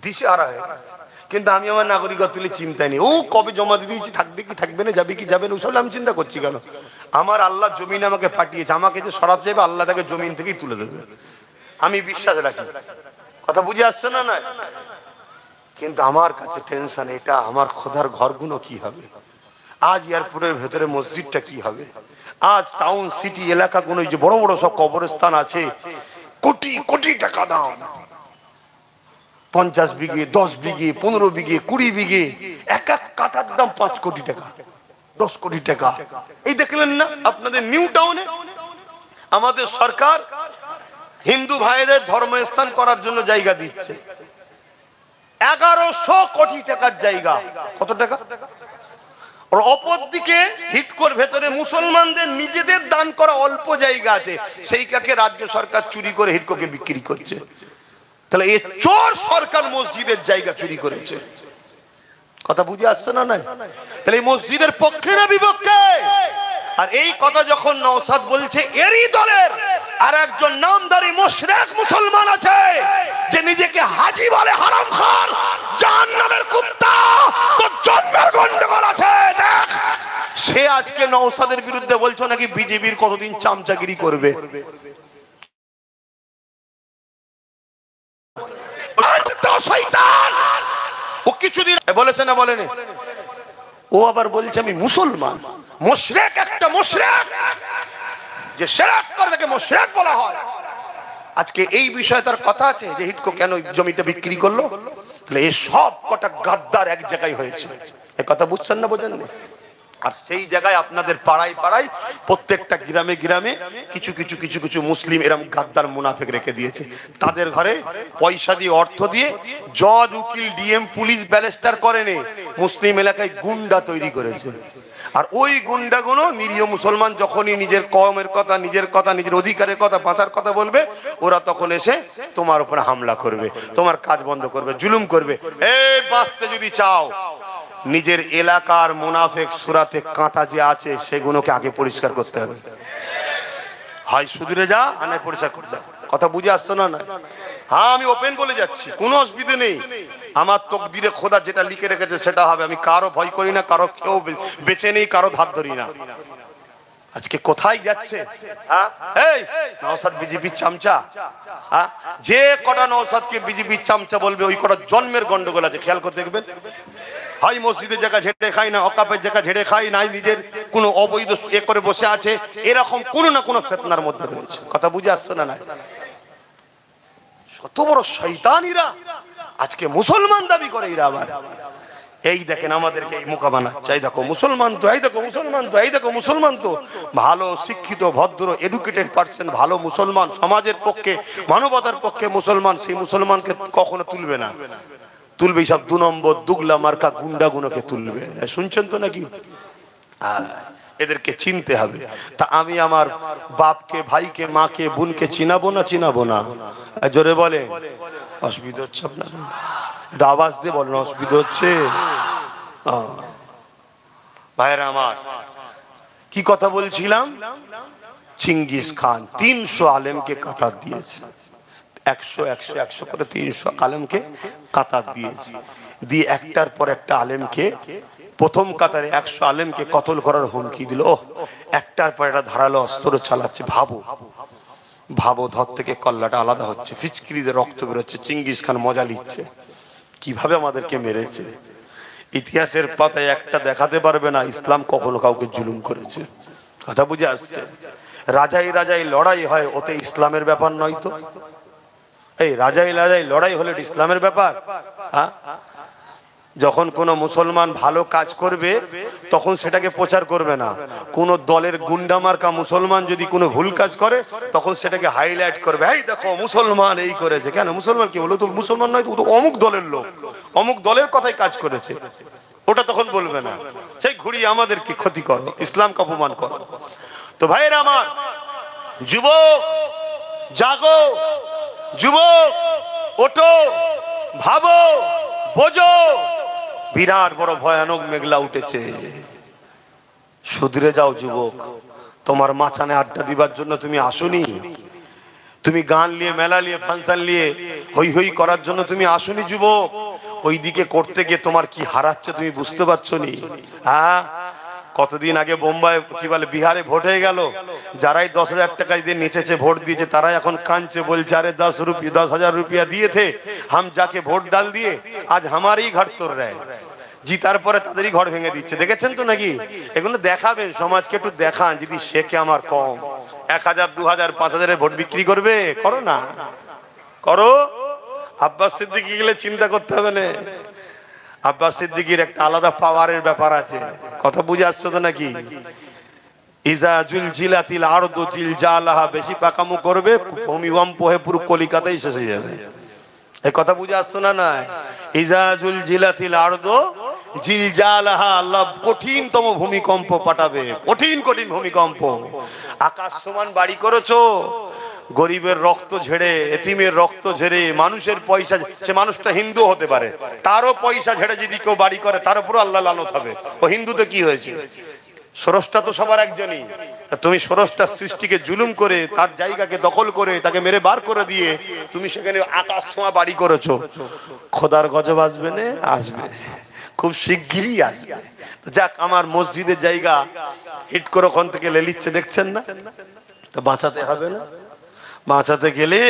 দিশে হারা হয়ে গেছে। কিন্তু আমি আমার নাগরিকত্ব তুলে চিন্তায় নেই, ও কবে জমা দিয়ে দিয়েছি, থাকবে কি থাকবে না, যাবে কি যাবে না, ওসব আমি চিন্তা করছি কেন? আমার আল্লাহ জমিন আমাকে পাঠিয়েছে, আমাকে যে সরাতে যাবে আল্লাহ তাকে জমিন থেকেই তুলে দেবে, আমি বিশ্বাস রাখি। কথা বুঝে আসছে না? না, কিন্তু আমার কাছে টেনশন এটা, আমার খোদার ঘরগুলো কি হবে, আজ এয়ারপোর্টের ভেতরে মসজিদটা কি হবে, আজ টাউন সিটি এলাকাগুলো যে বড় বড় সব কবরস্থান আছে, কোটি কোটি টাকা দাম, 50 বিঘে, 10 বিঘে, 15 বিঘে, 20 বিঘে, এক এক কাটার দাম 5 কোটি টাকা, 10 কোটি টাকা। এই দেখলেন না আপনাদের নিউ টাউনে আমাদের সরকার হিন্দু ভাইদের ধর্মস্থান করার জন্য জায়গা দিচ্ছে, 1100 কোটি টাকার জায়গা। কত টাকা? আর অপরদিকে হিটকোর ভেতরে মুসলমানদের নিজেদের দান করা অল্প জায়গা আছে, সেইটাকে রাজ্য সরকার চুরি করে হিটকোকে বিক্রি করছে। তাহলে এই চোর সরকার মসজিদের জায়গা চুরি করেছে। কথা বুঝে আসছে না? নাই তাহলে এই মসজিদের পক্ষে না বিপক্ষে? আর এই কথা যখন নওশাদ বলছে, এরই দলের আর একজন নামদারি মুশরিক মুসলমান আছে যে নিজেকে হাজি বলে, হারামখোর, জাহান্নামের কুত্তা, তো জন্মের গন্ডগোল আছে দেখ। সে আজকে নওশাদের বিরুদ্ধে বলছো নাকি বিজেপির কতদিন চামচাগিরি করবে। ও কিছুদিন বলেছে না বলেনি? ও আবার বলছে আমি মুসলমান। মুশরিক একটা মুশরিক, যে শিরক করে তাকে মুশরিক বলা হয়। আজকে এই বিষয়ে তার কথা আছে যে হিটকো কেন জমিটা বিক্রি করলো। তাহলে এই সব কটা গাদ্দার এক জায়গায় হয়েছে, এ কথা বুঝছেন না বোঝেন না? আর সেই জায়গায় আপনাদের পাড়ায় পাড়ায় প্রত্যেকটা গ্রামে গ্রামে কিছু কিছু কিছু কিছু মুসলিম এরকম গাদ্দার মুনাফিক রেখে দিয়েছে। তাদের ঘরে পয়সা দিয়ে, অর্থ দিয়ে জজ, উকিল, ডিএম, পুলিশ, ব্যারিস্টার করেনি, মুসলিম এলাকায় গুন্ডা তৈরি করেছে। আর ওই গুন্ডাগুলো নিরীহ মুসলমান যখনই নিজের কওমের কথা, নিজের কথা, নিজের অধিকারের কথা, বাঁচার কথা বলবে, ওরা তখন এসে তোমার উপরে হামলা করবে, তোমার কাজ বন্ধ করবে, জুলুম করবে। এই বাঁচতে যদি চাও, নিজের এলাকার মুনাফিক সুরাতে কাঁটা যে আছে সেগুলোকে আগে পরিষ্কার করতে হবে। হয় সুধরে যা, আর নয় পরিষ্কার করতে যা। কথা বুঝে আসছে না? না, হ্যাঁ, আমি ওপেন বলে যাচ্ছি, কোনো অসুবিধা নেই। আমার তকদিরে খোদা যেটা লিখে রেখেছে সেটা হবে। আমি কারো ভয় করি না, কারো কেউ বেঁচে নেই, কারো ধার ধরি না। আজকে কোথায় যাচ্ছে এই নওশাদ বিজেপির চামচা? যে কটা নওশাদকে বিজেপির চামচা বলবে, ওই কটা জন্মের গন্ডগোল আছে, খেয়াল করে দেখবেন। হয় মসজিদের জায়গা ঝেড়ে খাই না, অকাপের জায়গা ঝেড়ে খাই নাই, নিজের কোনো অবৈধ এ করে বসে আছে, এরকম কোনো না কোনো ফিতনার মধ্যে রয়েছে। কথা বুঝে আসছে না? নাই কত বড় শয়তানিরা আজকে মুসলমান দাবি করে। এরা আবার এই দেখেন আমাদেরকে এই মুখা বানাচ্ছে, এই দেখো মুসলমান তো, এই দেখো মুসলমান তো, এই দেখো মুসলমান তো। ভালো শিক্ষিত, ভদ্র, এডুকেটেড পার্সন, ভালো মুসলমান, সমাজের পক্ষে, মানবতার পক্ষে মুসলমান, সেই মুসলমানকে কখনো তুলবে না। তুলবে সব 2 নম্বর দুগলা মার্কা গুন্ডাগুলোকে তুলবে। শুনছেন তো নাকি? এদেরকে চিনতে হবে। তা আমি আমার বাপকে, ভাইকে, মাকে, বোনকে চিনাবো না? চিনাবো না? জোরে বলে। অসুবিধা হচ্ছে আপনার? আওয়াজ দিয়ে বলেন, অসুবিধা হচ্ছে? ভাইরা আমার, কি কথা বলছিলাম? চিঙ্গিস খান 300 আলেমকে কাতার দিয়েছে। 100 করে 300 আলেমকে কাতার দিয়েছে। দিয়ে একটার পর একটা আলেমকে, প্রথম কাতারে 100 আলেমকে কতল করার হুমকি দিল। একটার পর একটা ধারালো অস্ত্র চালাচ্ছে। ভাবো ধর থেকে কল্লাটা আলাদা হচ্ছে, ফিচকিরিতে রক্ত বেরোচ্ছে। চিঙ্গিস খান মজা নিচ্ছে কিভাবে আমাদেরকে মেরেছে। ইতিহাসের পাতায় একটা দেখাতে পারবে না ইসলাম কখনো কাউকে জুলুম করেছে। কথা বুঝে আসছে? রাজাই রাজাই লড়াই হয়, ওতে ইসলামের ব্যাপার নয় তো। এই রাজাই রাজাই লড়াই হলে ইসলামের ব্যাপার? যখন কোন মুসলমান ভালো কাজ করবে তখন সেটাকে প্রচার করবে না। কোন দলের গুন্ডা মার্কা মুসলমান যদি কোনো ভুল কাজ করে তখন সেটাকে হাইলাইট করবে, এই দেখো মুসলমান এই করেছে। কেন মুসলমান কি হলো? তো মুসলমান নয়, তো অমুক দলের লোক, অমুক দলের কথাই কাজ করেছে, ওটা তখন বলবে না। সেই ঘুরিয়ে আমাদেরকে ক্ষতি করো, ইসলামকে অপমান করো। তো ভাইয়েরা আমার, যুবক জাগো, যুবক ওঠো, ভাবো, বোঝো, বিরাট বড় ভয়ানক মেঘলা উঠেছে। শুধরে যাও যুবক। তোমার মাচানে আড্ডা দিবার জন্য তুমি আসনি, তুমি গান নিয়ে, মেলা নিয়ে, ফাংশন নিয়ে হই হই করার জন্য তুমি আসনি যুবক। ওইদিকে করতে গিয়ে তোমার কি হারাচ্ছে তুমি বুঝতে পারছো নি? কতদিন আগে বোম্বাই কি বলে বিহারে ভোট হয়ে গেল, যারাই 10,000 টাকা দিয়ে নেচেছে, ভোট দিয়েছে, তারাই এখন কাঁদছে, বলছে আরে 10,000 रुपया दिए थे हम जाके ভোট ডাল দিয়ে আজ हमारी घर तोड़ रहे हैं। জিতার পরে তাদেরই ঘর ভেঙে দিচ্ছে। দেখেছেন তো নাকি? এগুলো দেখাবেন, সমাজকে একটু দেখান। যদি শেখে আমার কম 1,000, 2,000, 5,000 ভোট বিক্রি করবে, করো না, করো। আব্বাস সিদ্দিকী গেলে চিন্তা করতে হবে না। আব্বাস সিদ্দিকীর একটা আলাদা পাওয়ারের ব্যাপার আছে। কথা বুঝে আসছো তো নাকি? ইজা জুলজিলাতিল আরদু জিলজালাহা, বেশি পাকামু করবে ভূমিকম্প হয়ে পুরো কলিকাতাই শেষ হয়ে যাবে। এই কথা বুঝে আসছো না? না, ইজা জুলজিলাতিল আরদু জিলজালাহা, আল্লাহ কঠিনতম ভূমিকম্প পাঠাবে, কঠিন কঠিন ভূমিকম্প। আকাশ সমান বাড়ি করেছো, গরিবের রক্ত ঝেড়ে, এতিমের রক্ত ঝেড়ে, মানুষের পয়সা, সে মানুষটা হিন্দু হতে পারে, তারও পয়সা ঝেড়ে যদি কেউ বাড়ি করে তার উপরও আল্লাহ লানত হবে। ও হিন্দুতে কি হয়েছে? স্রষ্টা তো সবার একজনই। তুমি স্রষ্টার সৃষ্টিকে জুলুম করে, তার জায়গাকে দখল করে, তাকে মেরে বার করে দিয়ে তুমি সেখানে আকাশ ছোঁয়া বাড়ি করেছো। খোদার গজব আসবে না? আসবে, খুব শিগগিরই আসবে। যাক, আমার মসজিদের জায়গা হিট করে ওখান থেকে লেলিচ্ছে, দেখছেন না? তো বাঁচাতে হবে না? বাঁচাতে গেলে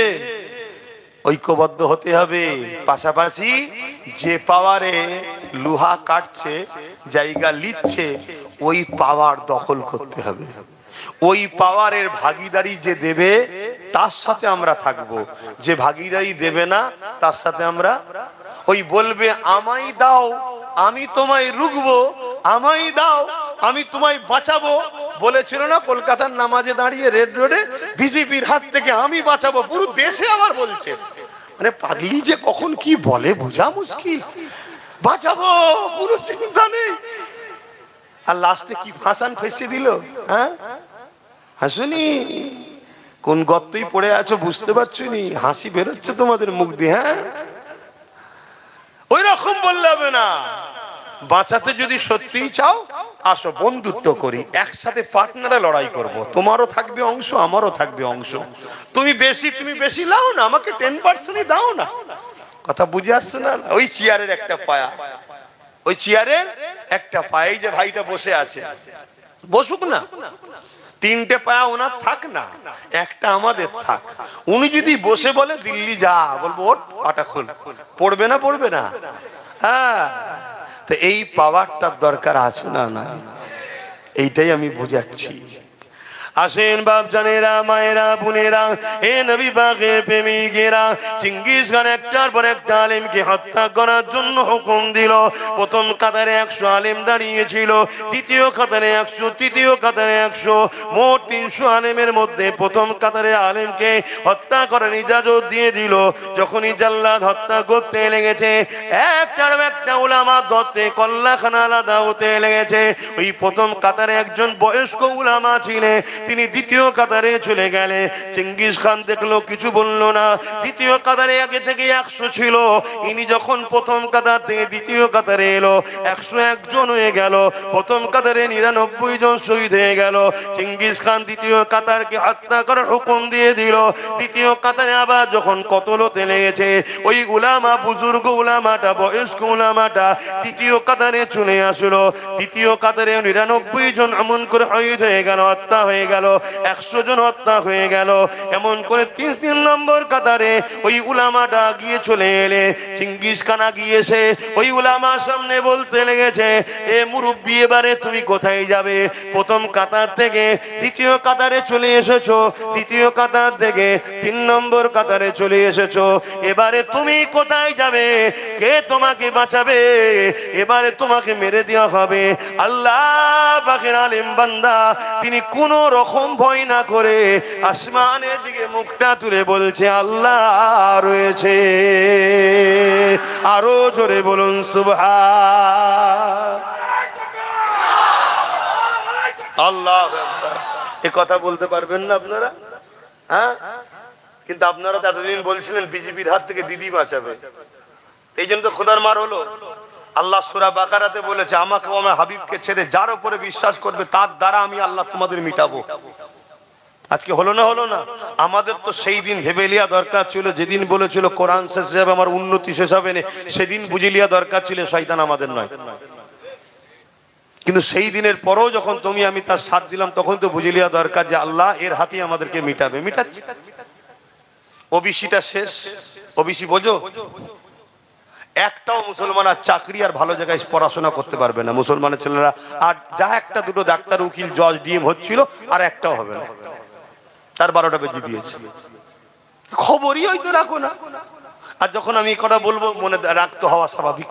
ঐক্যবদ্ধ হতে হবে। পাশাপাশি যে পাওয়ারে লোহা কাটছে, জায়গা লিচ্ছে, ওই পাওয়ার দখল করতে হবে। ওই পাওয়ারের ভাগিদারি যে দেবে তার সাথে আমরা থাকবো, যে ভাগিদারি দেবে না তার সাথে আমরা, ওই বলবে আমায় দাও আমি তোমায় রুখবো, আমায় দাও আমি তোমায় বাঁচাবো, বলেছিল না কলকাতার নামাজে দাঁড়িয়ে রেড রোডে, বিজেপির হাত থেকে আমি বাঁচাবো, পুরো দেশে আবার বলছে। মানে পাগলি যে কখন কি বলে বোঝা মুশকিল। বাঁচাবো, পুরো চিন্তা নেই। আর লাস্টে কি ফাঁসান ফেসে দিল, হ্যাঁ? হাসুনি, কোন গর্তেই পড়ে আছো বুঝতে পারছো নি, হাসি বেরোচ্ছে তোমাদের মুখ দিয়ে। হ্যাঁ, ওই রকম বললে হবে না। বাঁচাতে যদি সত্যিই চাও, আসো বন্ধুত্ব করি, একসাথে পার্টনারে লড়াই করব। তোমারও থাকবে অংশ, আমারও থাকবে অংশ। তুমি বেশি লাও না, আমাকে 10% দাও না। কথা বুঝে আসছে না? ওই চেয়ারের একটা পায়া, ওই চেয়ারের একটা পায়ে যে ভাইটা বসে আছে, বসুক না, 3টে পায়া ওনার থাক না, একটা আমাদের থাক। উনি যদি বসে বলে দিল্লি যা, বলবো ওঠ, পাটা খোল, পড়বে না? পড়বে না? হ্যাঁ, তো এই পাওয়ারটার দরকার আছে না? না, এইটাই আমি বুঝাচ্ছি। আসেন বাপ জানেরা, মায়েরা, বোনেরা, এ নবী পাকের প্রেমিকেরা, চেঙ্গিস খান একটার পর একটা আলেমকে হত্যা করার জন্য হুকুম দিল। প্রথম কাতারে 100 আলেম দাঁড়িয়েছিল, দ্বিতীয় কাতারে 100, তৃতীয় কাতারে 100, মোট 300 আলেমের মধ্যে প্রথম কাতারে আলেমকে হত্যা করার ইজাজত দিয়ে দিল। যখনই জাল্লাদ হত্যা করতে লেগেছে, একটার একটা উলামা ধরতে কল্লাখানা আলাদা হতে লেগেছে। ওই প্রথম কাতারে একজন বয়স্ক উলামা ছিলেন, তিনি দ্বিতীয় কাতারে চলে গেলে। চেঙ্গিস খান দেখলো, কিছু বলল না। দ্বিতীয় কাতারে আগে থেকে 100 ছিল, ইনি যখন প্রথম কাতার থেকে দ্বিতীয় কাতারে এলো, 101 জন হয়ে গেল। প্রথম কাতারে 99 জন শহীদ হয়ে গেল। চেঙ্গিস খান দ্বিতীয় কাতারকে হত্যা করার হুকুম দিয়ে দিল। দ্বিতীয় কাতারে আবার যখন কতল হতে লেগেছে, ওই উলামা, বুজুর্গ উলামাটা, বয়স্ক উলামাটা তৃতীয় কাতারে চলে আসলো। তৃতীয় কাতারে 99 জন এমন করে শহীদ হয়ে গেল, হত্যা হয়ে গেল। 100 জন হত্যা হয়ে গেল। এমন করে 3 নম্বর কাতারে ওই উলামাটা গিয়ে চলে এলে। চেঙ্গিস খান গিয়েছে, ওই উলামার সামনে বলতে লেগেছে, এ মুরব্বি, এবারে তুমি কোথায় যাবে? প্রথম কাতার থেকে দ্বিতীয় কাতারে চলে এসেছো, দ্বিতীয় কাতার থেকে 3 নম্বর কাতারে চলে এসেছো, এবারে তুমি কোথায় যাবে? কে তোমাকে বাঁচাবে? এবারে তোমাকে মেরে দেওয়া হবে। আল্লাহ পাকের আলেম বান্দা, তিনি কোন রকম ভয় না করে আসমানের দিকে মুখটা তুলে বলছে, আল্লাহ রয়েছে। আরো জোরে বলুন সুবহান আল্লাহ। এ কথা বলতে পারবেন না আপনারা? হ্যাঁ, কিন্তু আপনারা তো এতদিন বলছিলেন বিজেপির হাত থেকে দিদি বাঁচাবে, এই জন্য তো খোদার মার হলো। আল্লাহ সূরা বাকারাতে বলেছে, আমাকে আমার হাবিবকে ছেড়ে যার উপরে বিশ্বাস করবে তার দ্বারা আমি আল্লাহ তোমাদের মিটাবো। আজকে হলো না? হলো না? আমাদের তো সেই দিন ভেবে লিয়া দরকার ছিল, যেদিন বলেছিল কোরআন শেষ হবে আমার উন্নতি শেষ হবে না, সেদিন বুঝে লিয়া দরকার ছিল শয়তান আমাদের নয়। কিন্তু সেই দিনের পরেও যখন তুমি আমি তার সাথ দিলাম, তখন তো বুঝে লিয়া দরকার যে আল্লাহ এর হাতে আমাদেরকে মিটাবে, মিটাচ্ছে। ওবিসিটা শেষ, ওবিসি বোঝো, একটাও মুসলমান আর চাকরি আর ভালো জায়গায় পড়াশোনা করতে পারবে না। মুসলমানের ছেলেরা আর যা একটা দুটো ডাক্তার, উকিল, জজ, ডিএম হচ্ছিল, আর একটাও হবে না। তার 12টা বেজে দিয়েছে, খবরই হয়তো রাখো না। আর যখন আমি কথা বলবো, মনে রাখতে হওয়া স্বাভাবিক,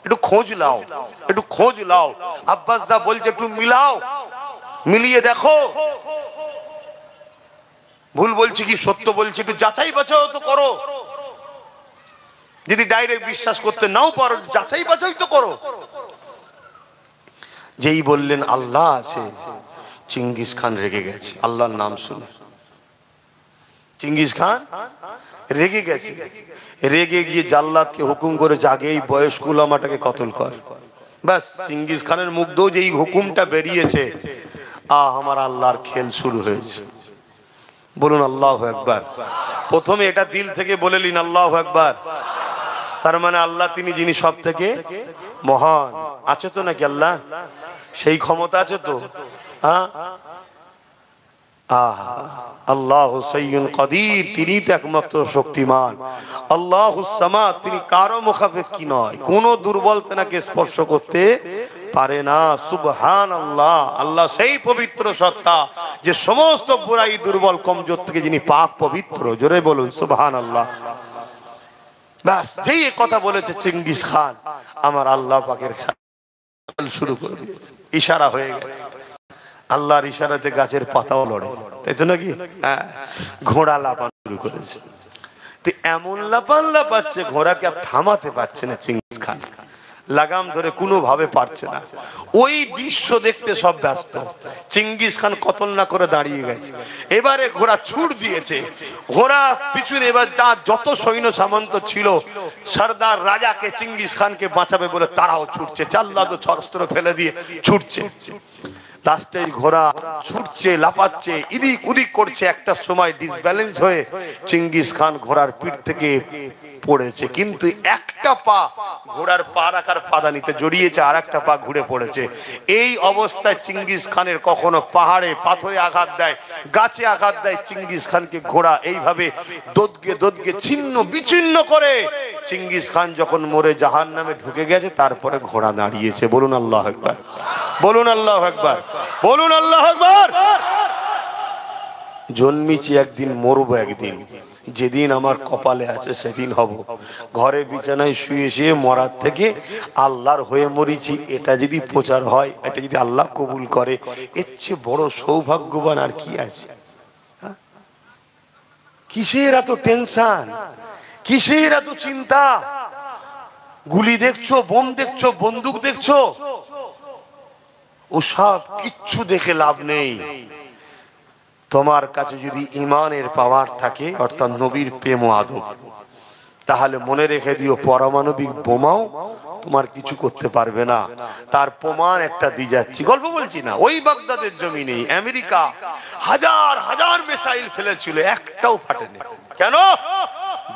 একটু খোঁজ লাও, একটু খোঁজ লাও। আব্বাস দা বলছে একটু মিলাও, মিলিয়ে দেখো ভুল বলছি কি সত্য বলছি, একটু যাচাই বাছাও তো করো। যদি ডাইরেক্ট বিশ্বাস করতে নাও পারো, যাচাই বাছাই তো করো। যেই বললেন আল্লাহ আছে, চিঙ্গিস খান রেগে গেছে আল্লাহর নাম শুনে। চিঙ্গিস খান রেগে গেছে, রেগে গিয়ে জাল্লাদকে হুকুম করে, জাগে এই বয়স্ক উলামাটাকে কতল কর। বাস চিঙ্গিস খানের মুখ দিয়ে যেই হুকুমটা বেরিয়েছে, আমার আল্লাহর খেল শুরু হয়েছে। বলুন আল্লাহু আকবার। প্রথমে এটা দিল থেকে বলে নিন আল্লাহু আকবার। তার মানে আল্লাহ তিনি যিনি সব থেকে মহান। আছে তো নাকি আল্লাহ? সেই ক্ষমতা আছে তো? হ্যাঁ, আল্লাহু সাইয়্যুন কাদির, তিনি তো একমাত্র শক্তিমান। আল্লাহুস সামাদ, তিনি কারো মুখাপেক্ষী নয়, কোন দুর্বল তেনাকে স্পর্শ করতে পারে না। সুবহানাল্লাহ, আল্লাহ সেই পবিত্র সত্তা যে সমস্ত বুরাই দুর্বল কমজোর থেকে যিনি পাক পবিত্র। জোরে বলুন সুবহানাল্লাহ। বাস যেই কথা বলেছে চিঙ্গিস খান, আমার আল্লাহ পাকের খেল শুরু করে দিয়েছে। ইশারা হয়ে গেছে, আল্লাহর ইশারাতে গাছের পাতাও লড়ে, তাই তো নাকি? হ্যাঁ, ঘোড়া লাফানো শুরু করেছে। তো এমন লাফান লাফাচ্ছে, ঘোড়াকে আর থামাতে পারছে না চিঙ্গিস খান, লাগাম ধরে কোনো ভাবে পারছে না। ওই দৃশ্য দেখতে সব ব্যস্ত। চিঙ্গিস খান কতল না করে দাঁড়িয়ে গেছে। এবারে ঘোড়া ছুট দিয়েছে, ঘোড়া পিছনে এবার তার যত সৈন্য সামন্ত ছিল, সর্দার রাজাকে চিঙ্গিস খানকে বাঁচাবে বলে তারাও ছুটছে, জাল্লাদ অস্ত্র ফেলে দিয়ে ছুটছে। লাস্টে ঘোড়া ছুটছে, লাফাচ্ছে, ইদিক উদিক করছে। একটা সময় ডিসব্যালেন্স হয়ে চিঙ্গিস খান ঘোড়ার পিঠ থেকে পড়েছে, কিন্তু একটা পা ঘোড়ার পা রাখার পাদানিতে জড়িয়েছে, আর একটা পা ঘুরে পড়েছে। এই অবস্থায় চিঙ্গিস খানের কখনো পাহাড়ে পাথরে আঘাত দেয়, গাছে আঘাত দেয়, চিঙ্গিস খানকে ঘোড়া এইভাবে দোদকে দোদকে ছিন্ন বিচ্ছিন্ন করে। চিঙ্গিস খান যখন মরে জাহান্নামে ঢুকে গেছে, তারপরে ঘোড়া দাঁড়িয়েছে। বলুন আল্লাহু আকবার, বলুন আল্লাহু আকবার, বলুন আল্লাহু আকবার। জন্মিছি একদিন, মরবো একদিন। যেদিন আমার কপালে আছে সেদিন হব। ঘরে বিছানায় শুয়ে শুয়ে মরার থেকে আল্লাহর হয়ে মরিছি, এটা যদি প্রচার হয়, এটা যদি আল্লাহ কবুল করে, এর চেয়ে বড় সৌভাগ্যবান আর কি আছে? কিসের এত টেনশন, কিসের এত চিন্তা? গুলি দেখছো, বোম দেখছো, বন্দুক দেখছো, ও সব কিচ্ছু দেখে লাভ নেই। তোমার কাছে যদি ইমানের পাওয়ার থাকে, অর্থাৎ নবীর প্রেম ও আদব, তাহলে মনে রেখে দিও, পারমাণবিক বোমাও তোমার কিছু করতে পারবে না। তার প্রমাণ একটা দিয়ে যাচ্ছি, গল্প বলছি না। ওই বাগদাদের জমিনে আমেরিকা হাজার হাজার মিসাইল ফেলেছিল, একটাও ফাটেনি। কেন?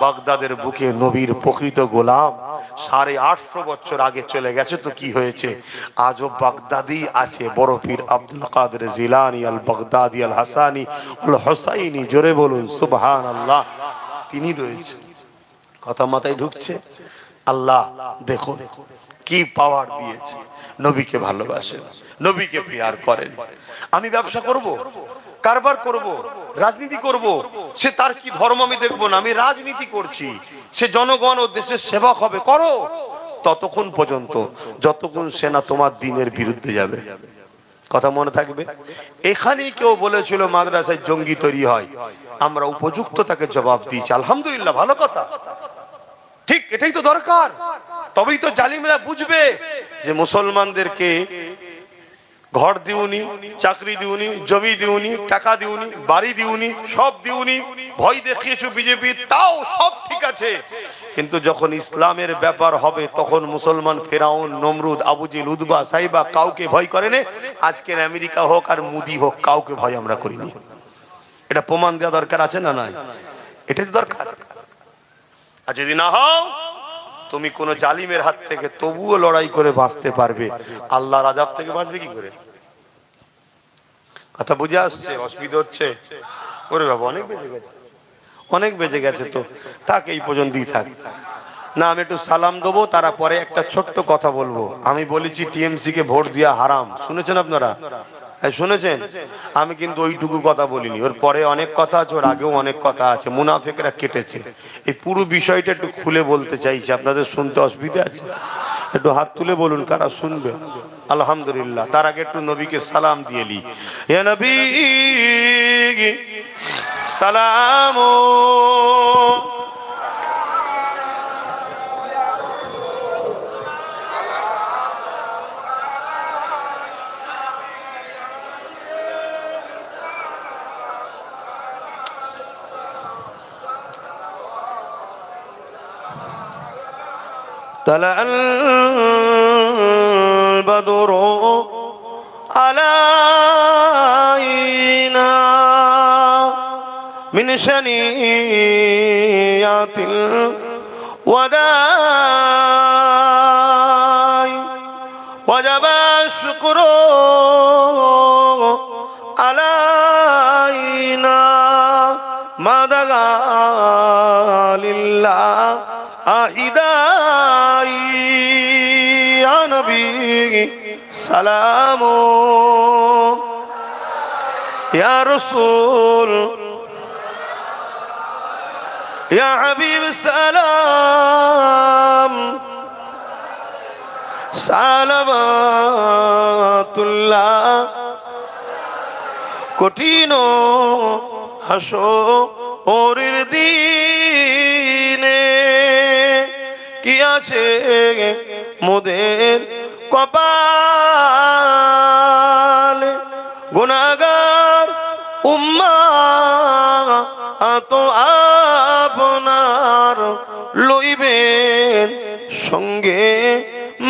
বাগদাদের বুকে নবীর প্রকৃত গোলাম 850 বছর আগে চলে গেছে, তো কি হয়েছে? আজও বাগদাদি আছে, বড় পীর আব্দুল কাদের জিলানী আল বাগদাদি আল হাসানি আল হুসাইনি। জোরে বলুন সুবহানাল্লাহ। তিনি রয়েছে। কথা মাথায় ঢুকছে? আল্লাহ দেখো কি পাওয়ার দিয়েছে। নবীকে ভালোবাসেন, নবীকে প্রিয়ার করেন। আমি ব্যবসা করব, কারবার করব, রাজনীতি করব, সে তার কি ধর্ম আমি দেখবো না, আমি রাজনীতি করছি। সে জনগণ ও দেশের সেবক হবে, করো, ততক্ষণ পর্যন্ত যতক্ষণ সেনা তোমার দিনের বিরুদ্ধে যাবে। কথা মনে থাকবে। এখানেই কেউ বলেছিল মাদ্রাসায় জঙ্গি তৈরি হয়, আমরা উপযুক্ত তাকে জবাব দিয়েছি, আলহামদুলিল্লাহ, ভালো কথা, ঠিক, এটাই তো দরকার। তবেই তো জালিমরা বুঝবে যে মুসলমানদেরকে ঘর দিউনি, চাকরি দিউনি, জমি দিউনি, টাকা দিউনি, বাড়ি দিউনি, সব দিউনি, ভয় দেখিয়েছো বিজেপি, তাও সব ঠিক আছে, কিন্তু যখন ইসলামের ব্যাপার হবে তখন মুসলমান ফেরাউন, নমরুদ, আবু জেহেল, উতবা, সাইবা কাউকে ভয় করে না। আজকের আমেরিকা হোক আর মোদি হোক, কাউকে ভয় আমরা করিনি। এটা প্রমাণ দেওয়া দরকার আছে না নাই? এটাই দরকার। আর যদি না হও, তুমি কোন জালিমের হাত থেকে তবুও লড়াই করে বাঁচতে পারবে, আল্লাহর আযাব থেকে বাঁচবে কি করে? কথা বুঝে আসছে? অসুবিধা হচ্ছে? ওরে বাবা, অনেক বেজে গেছে, অনেক বেজে গেছে, তো থাক, এই পর্যন্তই থাক না। আমি একটু সালাম দেবো, তারপরে একটা ছোট্ট কথা বলবো। আমি বলেছি টিএমসি কে ভোট দেওয়া হারাম, শুনেছেন আপনারা? শুনেছেন? আমি কিন্তু ওইটুকু কথা বলিনি, ওর পরে অনেক কথা আছে, ওর আগেও অনেক কথা আছে, মুনাফিকরা কেটেছে। এই পুরো বিষয়টা একটু খুলে বলতে চাইছি, আপনাদের শুনতে অসুবিধা আছে? একটু হাত তুলে বলুন কারা শুনবে। আলহামদুলিল্লাহ। তার আগে একটু নবীকে সালাম দিয়ে লি। ইয়া নবী সালাম, طلع البدر علينا من ثنيات الوداع وجب الشكر علينا ما دعا لله أهداي يا نبي سلام يا رسول يا حبيب سلام সালাওয়াতুল্লাহ কঠিন হাসরের দিনে কি আছে মোদের কপালে গুনাহগার উম্মাত আপনার লইবেন সঙ্গে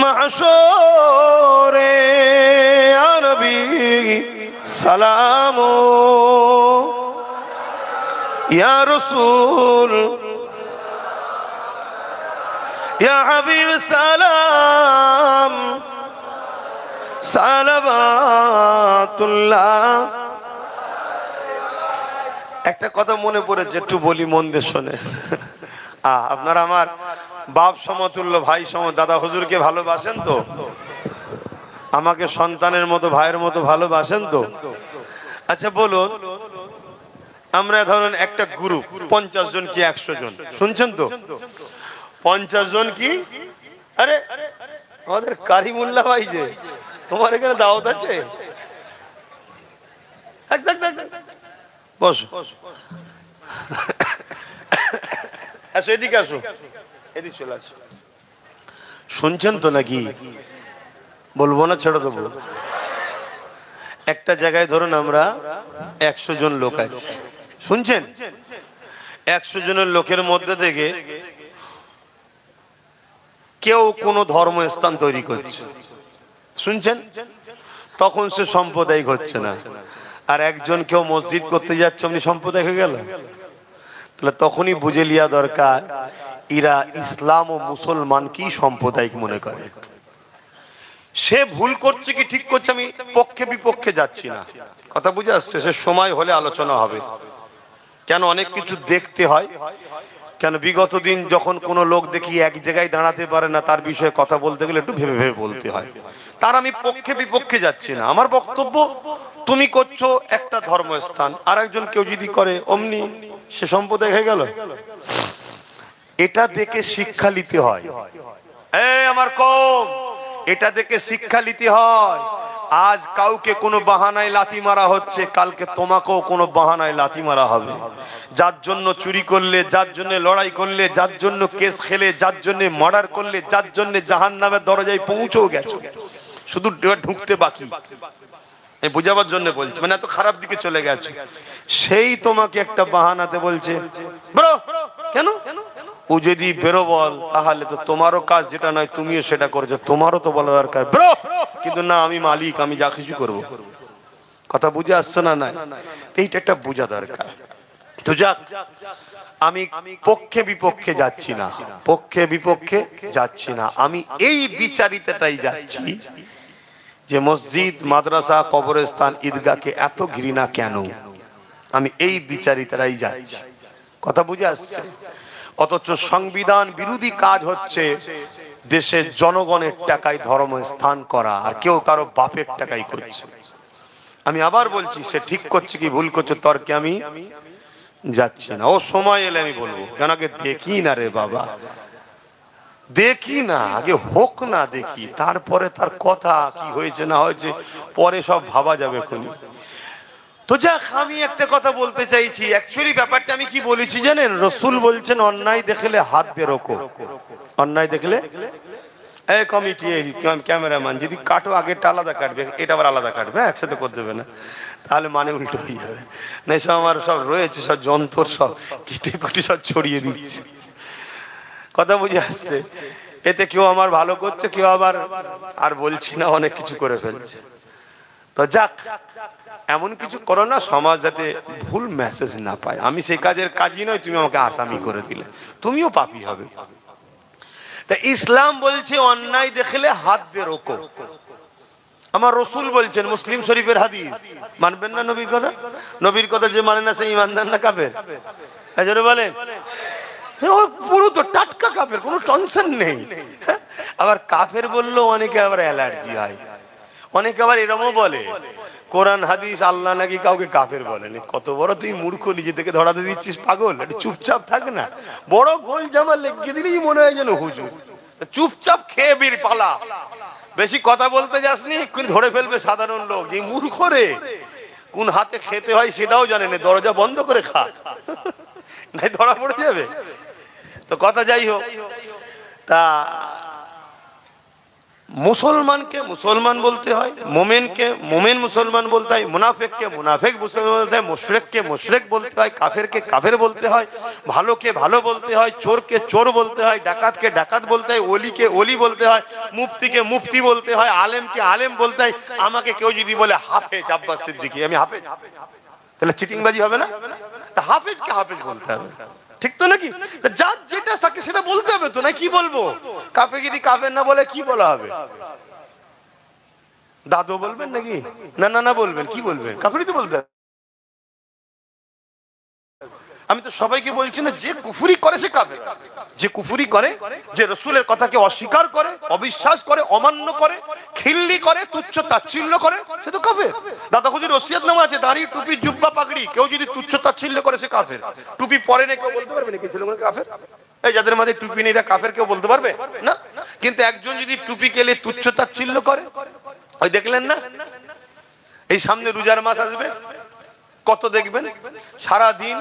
মাশরে ইয়া নবী সালাম ইয়া রাসূল ইয়া হাবিব সালাম সালাওয়াতুল্লাহ। একটা কথা মনে পড়েছে, একটু বলি, মন দিয়ে শোনে। আপনারা আমার বাপ সমতুল্য, ভাই সম, দাদা হুজুরকে ভালোবাসেন তো? আমাকে সন্তানের মতো, ভাইয়ের মতো ভালোবাসেন তো? আচ্ছা বলুন, আমরা ধরুন একটা গ্রুপ 50 জন কি 100 জন, শুনছেন তো? 50 জন কি, আরে আমাদের কারিমুল্লাহ ভাই, যে তোমার এখানে দাওয়াত আছে, বসো, আসো এদিকে, আসো এদিকে চলে আসো। শুনছেন তো নাকি? বলবো না, ছেড়ে দেবো? একটা জায়গায় ধরুন আমরা 100 জন লোক আছে, শুনছেন? 100 জনের লোকের মধ্যে থেকে কেউ কোনো ধর্মস্থান তৈরি করছে, শুনছেন? তখন সে সাম্প্রদায়িক হচ্ছে না। আর একজন কেউ মসজিদ করতে যাচ্ছে, অমনি সাম্প্রদায়িক হয়ে গেল। তাহলে তখনই বুঝে লিয়া দরকার, এরা ইসলাম ও মুসলমানকেই সাম্প্রদায়িক মনে করে। সে ভুল করছে কি ঠিক করছে, আমি পক্ষে বিপক্ষে যাচ্ছি না, কথা বুঝে আসছে? সে সময় হলে আলোচনা হবে। কেন অনেক কিছু দেখতে হয়, কেন বিগত দিন যখন কোনো লোক দেখি এক জায়গায় দাঁড়াতে পারে না, তার বিষয়ে কথা বলতে গেলে একটু ভেবে ভেবে বলতে হয়। তার আমি পক্ষে বিপক্ষে যাচ্ছি না। আমার বক্তব্য, তুমি করছো একটা ধর্মস্থান, আর একজন কেউ যদি করে, অমনি সে সম্প্রদায় হয়ে গেল। এটা দেখে শিক্ষা নিতে হয়। আমার কম, এটা দেখে শিক্ষা নিতে হয়। আজ কাউকে কোনো বাহানায় লাথি মারা হচ্ছে, কালকে তোমাকেও কোনো বাহানায় লাথি মারা হবে। যার জন্য চুরি করলে, যার জন্য লড়াই করলে, যার জন্য কেস খেলে, যার জন্য মার্ডার করলে, যার জন্য জাহান্নামের দরজায় পৌঁছেও গেছো, শুধু ঢুকতে বাকি। বুঝাবার জন্য বলছে, মানে এত খারাপ দিকে চলে গেছে। সেই তোমাকে একটা বাহানাতে বলছে ব্রো, কেন? ও যদি বেরো বল, তাহলে তো তোমারও কাজ যেটা নয় তুমিও সেটা করেছো, তোমারও তো বলা দরকার ব্রো। কিন্তু না, আমি মালিক, আমি যা কিছু করবো। কথা বুঝে আসছে না? নাই, এইটা একটা বোঝা দরকার। তো যাক, আমি পক্ষে বিপক্ষে যাচ্ছি না, পক্ষে বিপক্ষে যাচ্ছি না, আমি এই বিচারিতাটাই যাচ্ছি যে মসজিদ, মাদ্রাসা, কবরস্থান, ঈদগাহকে এত ঘৃণা কেন, আমি এই বিচারিতারাই যাচ্ছি। কথা বুঝে আসছে? অথচ সংবিধান বিরোধী কাজ হচ্ছে দেশের জনগণের টাকায় ধর্মস্থান করা, আর কেউ কারো বাপের টাকায় করছে। আমি আবার বলছি, সে ঠিক করছে কি ভুল করছে তর্কে আমি যাচ্ছি না। ও সময় এলে আমি বলবো, কেন আগে দেখি না রে বাবা, দেখি না, আগে হোক না, দেখি, তারপরে তার কথা কি হয়েছে না হয়েছে পরে সব ভাবা যাবে কোনি। তো যাক, আমি একটা কথা বলতে চাইছি। অ্যাকচুয়ালি ব্যাপারটা আমি কি বলেছি জানেন? রসুল বলছেন, অন্যায় দেখলে হাত দিয়ে রোকো, অন্যায় দেখলে। এই কমিটি, এই ক্যামেরাম্যান, যদি কাটো আগেরটা আলাদা কাটবে, এটা আবার আলাদা কাটবে, একসাথে করে দেবে না, তাহলে মানে উল্টো হয়ে যাবে। না, সব আমার সব রয়েছে, সব যন্ত্র সব কেটে কুটি সব ছড়িয়ে দিচ্ছে। কথা বুঝে আসছে? এতে কেউ আমার ভালো করছে, কেউ আবার আর বলছি না, অনেক কিছু করে ফেলছে। তো যাক, এমন কিছু করো না সমাজ যাতে ভুল মেসেজ না পায়। আমি সেই কাজের কাজই নয়, তুমি আমাকে আসামি করে দিলে, তুমিও পাপী হবে। তা ইসলাম বলছে অন্যায় দেখলে হাত দিয়ে রোকো। আমার রসুল বলছেন, মুসলিম শরীফের হাদিস। মানবেন না নবীর কথা? নবীর কথা যে মানে না সেই ইমানদার না কাফের? এজন্য বলেন পুরো তো টাটকা কাফের, কোনো টেনশন নেই। আবার কাফের বললেও অনেকে আবার অ্যালার্জি হয়, অনেকে আবার এরকমও বলে কোরআন হাদিস আল্লাহ নাকি কাউকে কাফের বলেনি। কত বড় তুই মূর্খ, নিজে থেকে ধরাতে দিচ্ছিস, পাগল। একটু চুপচাপ থাক না, বড় গোল জামা লেগে দিলেই মনে হয় যেন হুজুর। চুপচাপ খেয়ে বীর পালা, বেশি কথা বলতে যাসনি, এক্ষুনি ধরে ফেলবে সাধারণ লোক। এই মূর্খ রে, কোন হাতে খেতে হয় সেটাও জানে না, দরজা বন্ধ করে খা, নাই ধরা পড়ে যাবে। তো কথা যাই হোক, তা মুসলমানকে মুসলমান বলতে হয়, মোমেনকে মোমেন মুসলমান বলতে হয়, মুনাফিককে মুনাফিক মুসলমান বলতে হয়, মুশরিককে মুশরিক বলতে হয়, কাফেরকে কাফের বলতে হয়, ভালোকে ভালো বলতে হয়, চোরকে চোর বলতে হয়, ডাকাতকে ডাকাত বলতে হয়, ওলিকে ওলি বলতে হয়, মুফতিকে মুফতি বলতে হয়, আলেমকে আলেম বলতে হয়। আমাকে কেউ যদি বলে হাফেজ আব্বাস সিদ্দিকী, আমি হাফেজ, তাহলে চিটিংবাজি হবে না? তা হাফেজকে হাফেজ বলতে হবে, ঠিক তো নাকি? যার যেটা থাকে সেটা বলতে হবে তো, না কি বলবো? কাফে যদি কাফের না বলে কি বলা হবে? দাদু বলবেন নাকি? না না না বলবেন, কি বলবেন? কাফেরই তো বলতে হবে। আমি তো সবাইকে বলছি না, যে কুফরি করে সে কাফের। যে কুফরি করে, যে রাসূলের কথাকে অস্বীকার করে, অবিশ্বাস করে, অমান্য করে, খিল্লি করে, তুচ্ছ তাচ্ছিল্য করে, সে তো কাফের। দাদা হুজুর ওসিয়তনামা আছে, দাড়ি টুপি জুব্বা পাগড়ি, কেউ যদি তুচ্ছ তাচ্ছিল্য করে সে কাফের। টুপি পরে না, কেউ বলতে পারবে নাকি ছেলেগুলো কাফের? এই যাদের মাঝে টুপি নেই এরা কাফের, কেউ বলতে পারবে না? কিন্তু একজন যদি টুপি কেলে তুচ্ছ তাচ্ছিল্য করে, ওই দেখলেন না, এই সামনে রোজার মাস আসবে, কত দেখবেন সারা দিন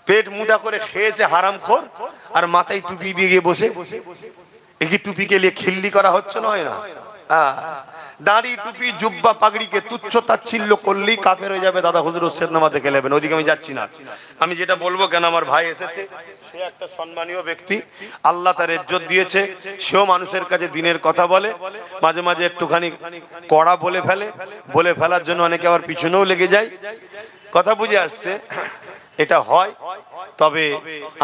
পেট মুটা করে খেয়েছে হারামখোর, আর মাথায় টুপি দিয়ে গিয়ে বসে, এই টুপিকে নিয়ে খিল্লি করা হচ্ছে নয় না? দাড়ি টুপি জুব্বা পাগড়িকে তুচ্ছ তাচ্ছিল্য করলেই কাফের হয়ে যাবে। দাদা হুজুর ওসিয়তনামা থেকে নেবেন, ওইদিকে আমি যাচ্ছি না। আমি যেটা বলবো, কেন আমার ভাই এসেছে, সে একটা সম্মানীয় ব্যক্তি, আল্লাহ তার ইজ্জত দিয়েছে, সেও মানুষের কাছে দিনের কথা বলে, মাঝে মাঝে একটুখানি কড়া বলে ফেলে, বলে ফেলার জন্য অনেকে আবার পিছনেও লেগে যায়। কথা বুঝে আসছে? এটা হয়। তবে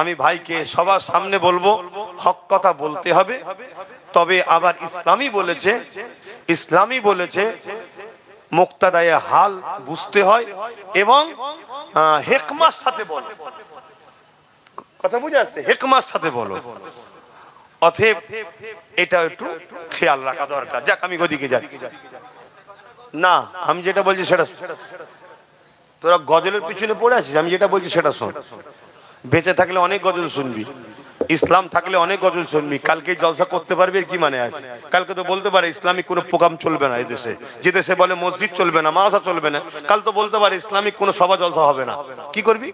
আমি ভাইকে সবার সামনে বলবো, হক কথা বলতে হবে। তবে আবার ইসলামী বলেছে মুক্তাদায়ে হাল বুঝতে হয় এবং হিকমার সাথে বলো। কথা বুঝে আসছে? হিকমার সাথে বলো। অতএব এটা একটু খেয়াল রাখা দরকার। যাক, আমি ওদিকে যাচ্ছি না, আমি যেটা বলছি সেটা, তোরা গজলের পিছনে পড়ে আছিস, আমি যেটা বলছি সেটা শোন। বেঁচে থাকলে অনেক গজল শুনবি, ইসলাম থাকলে অনেক গজল শুনবি। কালকে জলসা করতে পারবি কি মানে আছে? কালকে তো বলতে পারে ইসলামিক কোনো প্রোগ্রাম চলবে না এদেশে, যে দেশে বলে মসজিদ চলবে না, মাদ্রাসা চলবে না, কাল তো বলতে পারে ইসলামিক কোনো সভা জলসা হবে না। কি করবি?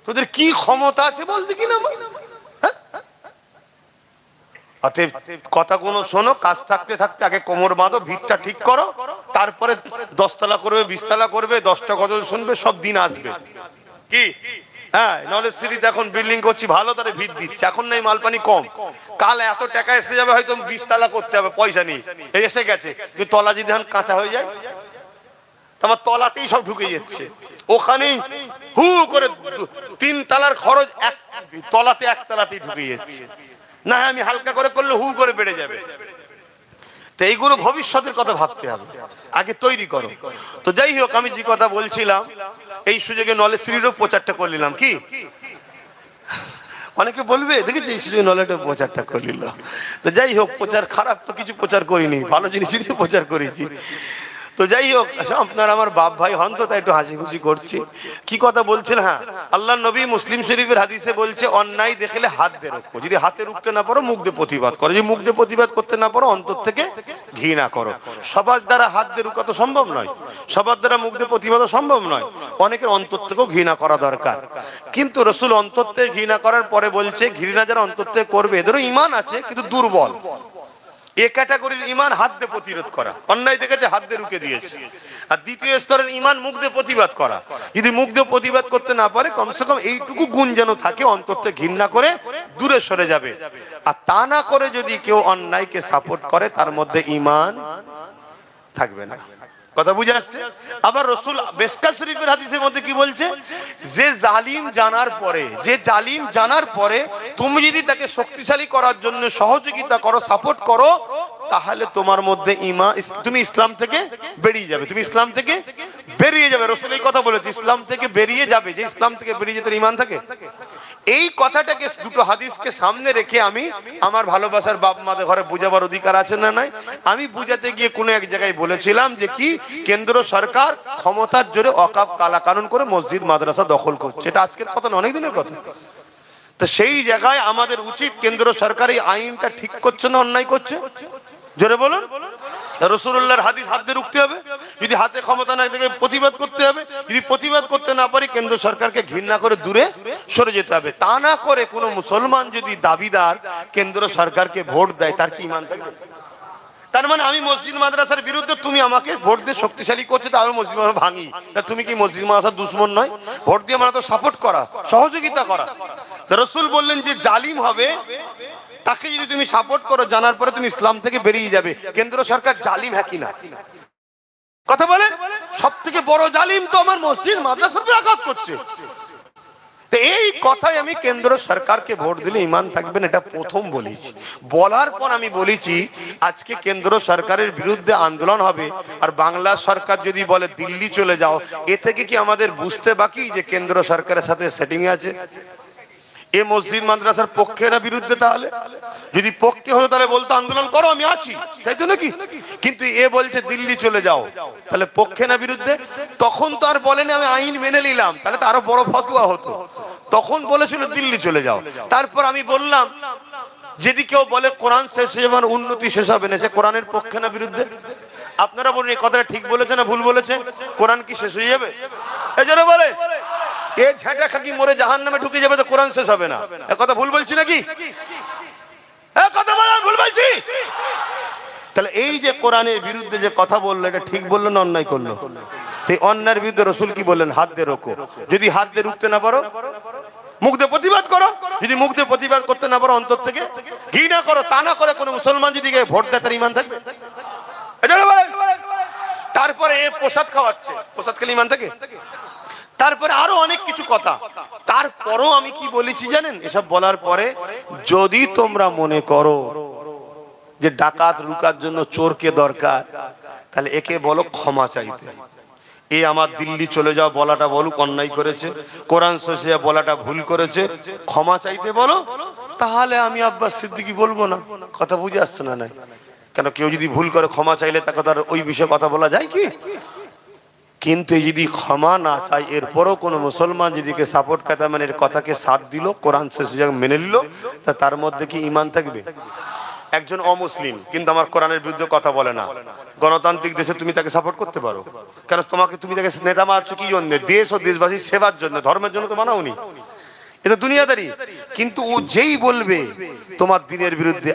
তোদের কি ক্ষমতা আছে বলতে কি না? অতএব কথাগুলো শোনো, কাজ থাকতে থাকতে আগে কোমর বাঁধো, ভিতটা ঠিক করো, তারপরে 10 তলা করবে, 20 তলা করবে, 10টা গজল শুনবে, সব দিন আসবে। কি? হ্যাঁ, নলেজ সিটিতে এখন বিল্ডিং করছি, ভালো তারে ভিত দিচ্ছে, এখন নেই মালপানি কম, কাল এত টাকা এসে যাবে, হয়তো 20 তলা করতে হবে, পয়সা নেই, এসে গেছে। কিন্তু তলা যদি এখন কাঁচা হয়ে যায়, তোমার তলাতেই সব ঢুকে যাচ্ছে, ওখানেই হু করে 3 তলার খরচ তলাতে 1 তলাতেই ঢুকে যাচ্ছে। না, আমি হালকা করে করলে হু করে বেড়ে যাবে। তো এইগুলো ভবিষ্যতের কথা ভাবতে হবে, আগে তৈরি করো। তো যাই হোক, আমি যে কথা বলছিলাম, এই সুযোগে নলেজ সিটিরও প্রচারটা করে নিলাম। কি অনেকে বলবে, দেখেছি এই সুযোগে নলেজের প্রচারটা করে নিল। তো যাই হোক, প্রচার খারাপ তো কিছু প্রচার করিনি, ভালো জিনিসই প্রচার করেছি। তো যাই হোক, আপনার আমার বাপ ভাই হন তো, তাই একটু হাসি খুশি করছি। কি কথা বলছেন? হ্যাঁ, আল্লাহ নবী মুসলিম শরীফের হাদিসে বলছে, অন্যায় দেখলে হাত দিয়ে রোখো। যদি হাতে রুখতে না পারো, মুখ দিয়ে প্রতিবাদ করো। যদি মুখ দিয়ে প্রতিবাদ করতে না পারো, অন্তর থেকে ঘৃণা করো। সবার দ্বারা হাত দিয়ে রুখা তো সম্ভব নয়, সবার দ্বারা মুখ দিয়ে প্রতিবাদও সম্ভব নয়। অনেকের অন্তর থেকেও ঘৃণা করা দরকার। কিন্তু রাসূল অন্তর থেকে ঘৃণা করার পরে বলছে, ঘৃণা যারা অন্তর থেকে করবে এদেরও ঈমান আছে, কিন্তু দুর্বল। এ ক্যাটাগরির ইমান হাত দিয়ে প্রতিরোধ করা, অন্যায় দেখেছে হাত দিয়ে রুখে দিয়েছে। আর দ্বিতীয় স্তরের ইমান মুখ দিয়ে প্রতিবাদ করা। যদি মুখ দিয়ে প্রতিবাদ করতে না পারে, কমসে কম এইটুকু গুণ যেন থাকে, অন্তর থেকে ঘৃণা করে দূরে সরে যাবে। আর তা না করে যদি কেউ অন্যায়কে সাপোর্ট করে, তার মধ্যে ইমান থাকবে না। কথা বুঝে আসছে? আবার রাসূল মিশকাত শরীফের হাদিসের মধ্যে কি বলছে, যে জালিম জানার পরে তুমি যদি তাকে শক্তিশালী করার জন্য সহযোগিতা করো, সাপোর্ট করো, তাহলে তোমার মধ্যে ঈমান, তুমি ইসলাম থেকে বেরিয়ে যাবে, রাসূল এই কথা বলেছে, ইসলাম থেকে বেরিয়ে যাবে। যে ইসলাম থেকে বেরিয়ে যেতে ঈমান থাকে, এই কথাটাকে দুটো হাদিসকে সামনে রেখে আমি আমার ভালোবাসার বাপ মাদের ঘরে বুঝাবার অধিকার আছে না নাই? আমি বুঝাতে গিয়ে কোনো এক জায়গায় বলেছিলাম যে কি, কেন্দ্র সরকার ক্ষমতার জোরে ওয়াকফ কালা কানুন করে মসজিদ মাদ্রাসা দখল করছে। এটা আজকের কথা না, অনেক দিনের কথা। তো সেই জায়গায় আমাদের উচিত, কেন্দ্র সরকার এই আইনটা ঠিক করছে না অন্যায় করছে? জোরে বলুন। রাসূলুল্লাহর হাদিস হাত দিয়ে রুখতে হবে, যদি হাতে ক্ষমতা না থাকে প্রতিবাদ করতে হবে, যদি প্রতিবাদ করতে না পারি কেন্দ্র সরকারকে ঘৃণা করে দূরে সরে যেতে হবে। তা না করে কোনো মুসলমান যদি দাবিদার কেন্দ্র সরকারকে ভোট দেয়, তার কি ঈমান থাকবে? তার মানে আমি মসজিদ মাদ্রাসার বিরুদ্ধে, তুমি আমাকে ভোট দিয়ে শক্তিশালী করছো, তাহলে মসজিদ মাদ্রাসা ভাঙি, তা তুমি কি মসজিদ মাদ্রাসার দুশমন নয়? ভোট দিয়ে আমরা তো সাপোর্ট করা, সহযোগিতা করা। রাসূল বললেন যে জালিম হবে, তাকে যদি তুমি সাপোর্ট করো, জানার পরে তুমি ইসলাম থেকে বেরিয়ে যাবে। কেন্দ্র সরকার জালিম হ্যাঁ কিনা? কথা বলে, সব থেকে বড় জালিম তো আমার মসজিদ মাদ্রাসার উপর আঘাত করছে। এই কথাই আমি কেন্দ্র সরকারকে ভোট দিলে ঈমান থাকবেন, এটা প্রথম বলেছি। বলার পর আমি বলেছি, আজকে কেন্দ্র সরকারের বিরুদ্ধে আন্দোলন হবে, আর বাংলা সরকার যদি বলে দিল্লি চলে যাও, এ থেকে কি আমাদের বুঝতে বাকি যে কেন্দ্র সরকারের সাথে সেটিং আছে? এ মসজিদ মাদ্রাসার পক্ষে না বিরুদ্ধে? তাহলে যদি পক্ষে হতো তাহলে বলতো আন্দোলন করো, আমি আছি, তাই তো নাকি? কিন্তু এ বলছে দিল্লি চলে যাও, তাহলে পক্ষে না বিরুদ্ধে? তখন তো আর বলেনি আমি আইন মেনে নিলাম, তাহলে তো আরো বড় ফতোয়া হতো। তখন বলেছিল দিল্লি চলে যাও। তারপর আমি বললাম, যদি কেউ বলে কোরআন শেষ হয়ে যাবে, উন্নতি শেষ হবে না, সে কোরআনের পক্ষে না বিরুদ্ধে? আপনারা বলুন এই কথাটা ঠিক বলেছে না ভুল বলেছে? কোরআন কি শেষ হয়ে যাবে? এজন্য বলে এ ঝাঁটা খাকি মরে জাহান্নামে ঢুকে যাবে, তো কোরআন শেষ হবে না। এ কথা ভুল বলছি নাকি? এ কথা বলা ভুল বলছি? তাহলে এই যে কোরআনের বিরুদ্ধে যে কথা বললো, এটা ঠিক বললো না অন্যায় করলো? এই অন্যায়ের বিরুদ্ধে রাসূল কি বললেন? হাত দিয়ে রোকো। যদি হাত দিয়ে রুখতে না পারো, মুখ দিয়ে প্রতিবাদ করো। যদি মুখ দিয়ে প্রতিবাদ করতে না পারো, অন্তর থেকে ঘৃণা করো। তা না করে কোনো মুসলমান যদি ভোট দেয়, তার ঈমান থাকবে? তারপরে এ প্রসাদ খাওয়াচ্ছে, প্রসাদ খেলে ঈমান থাকে? তারপরে আরো অনেক কিছু কথা। তারপরও আমি কি বলেছি জানেন? এসব বলার পরে, যদি তোমরা মনে করো যে ডাকাত রুকার জন্য চোরকে দরকার, তাহলে একে বলো ক্ষমা চাইতে। এ আমার দিল্লি চলে যাও বলাটা বলুক অন্যায় করেছে, কোরআন শেষে বলাটা ভুল করেছে, ক্ষমা চাইতে বলো, তাহলে আমি আব্বাস সিদ্দিকী বলবো না। কথা বুঝে আসছে না? নাই কেন? কেউ যদি ভুল করে ক্ষমা চাইলে তাকে তার ওই বিষয়ে কথা বলা যায় কি? কিন্তু যদি ক্ষমা না চাই, এরপরও কোনো মুসলমান যেদিকে সাপোর্ট করে, মানে এর কথাকে সাথ দিল, কোরআন শেষ মেনে নিল, তা তার মধ্যে কি ঈমান থাকবে? একজন অমুসলিম কিন্তু আমার কোরআনের বিরুদ্ধে কথা বলে না, গণতান্ত্রিক দেশে তুমি তাকে সাপোর্ট করতে পারো? কেন? তুমি তাকে নেতা মানছো কি জন্য? দেশ ও দেশবাসীর সেবার জন্য, ধর্মের জন্য তো বানাওনি। এটা দুনিয়াদারি। কিন্তু ও যেই বলবে তোমার দিনের বিরুদ্ধে,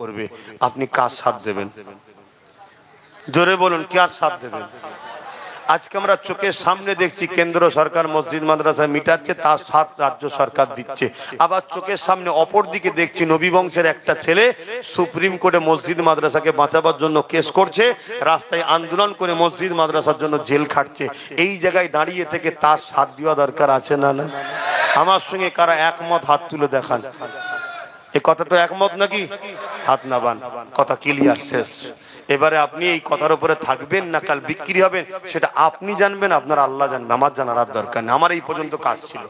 করবে, আপনি কার সাথ দেবেন? জোরে বলুন, কার সাথ দেবেন? আজকে আমরা চোখের সামনে দেখছি কেন্দ্র সরকার মসজিদ মাদ্রাসা মিটাচ্ছে, তার সাথ রাজ্য সরকার দিচ্ছে। আবার চোখের সামনে অপর দিকে দেখছি নবী বংশের একটা ছেলে সুপ্রিম কোর্টে মসজিদ মাদ্রাসাকে বাঁচাবার জন্য কেস করছে, রাস্তায় আন্দোলন করে মসজিদ মাদ্রাসার জন্য জেল খাটছে। এই জায়গায় দাঁড়িয়ে থেকে তার সাথ দেওয়া দরকার আছে না? না, আমার সঙ্গে কারা একমত হাত তুলে দেখান। এই কথা তো একমত নাকি? হাত নাবান, কথা ক্লিয়ার, শেষ। এবারে আপনি এই কথার উপরে থাকবেন না কাল বিক্রি হবেন সেটা আপনি জানবেন, আপনার আল্লাহ জানবেন, আমার জানার আর দরকার নেই। আমার এই পর্যন্ত কাজ ছিল,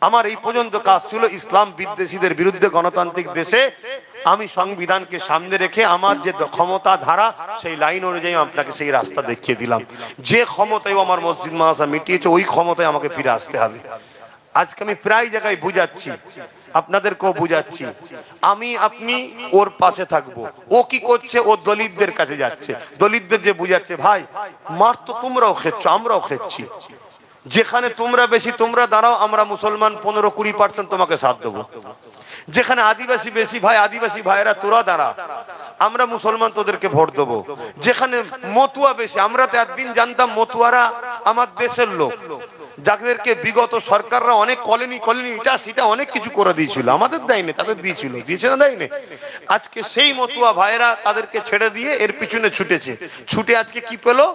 আমার এই পর্যন্ত কাজ ছিল ইসলাম বিদ্বেষীদের বিরুদ্ধে গণতান্ত্রিক দেশে আমি সংবিধানকে সামনে রেখে আমার যে ক্ষমতা ধারা সেই লাইন অনুযায়ী আপনাকে সেই রাস্তা দেখিয়ে দিলাম। যে ক্ষমতায় আমার মসজিদ মাদ্রাসা মিটিয়েছে ওই ক্ষমতায় আমাকে ফিরে আসতে হবে। আজকে আমি প্রায় জায়গায় বুঝাচ্ছি, আপনাদেরকেও বুঝাচ্ছি, আমি আপনি ওর পাশে থাকবো। ও কি করছে? ও দলিতদের কাছে যাচ্ছে, দলিতদের যে বুঝাচ্ছে ভাই মার তো তোমরাও খেচ্ছ আমরাও খেচ্ছি, যেখানে তোমরা বেশি তোমরা দাঁড়াও, আমরা মুসলমান 15-20% তোমাকে সাথ দেবো। যেখানে আদিবাসী বেশি ভাই আদিবাসী ভাইয়েরা তোরা দাঁড়া, আমরা মুসলমান তোদেরকে ভোট দেবো। যেখানে মতুয়া বেশি, আমরা তো একদিন জানতাম মতুয়ারা আমার দেশের লোক, যাদেরকে বিগত সরকাররা অনেক কলোনি এটা সেটা অনেক কিছু করে দিয়েছিল, আমাদের দেয়নি, তাদের দিয়েছিল, দিয়েছে না দেয়নি। আজকে সেই মতুয়া ভাইয়েরা তাদেরকে ছেড়ে দিয়ে এর পিছনে ছুটেছে, ছুটে আজকে কি পেলো?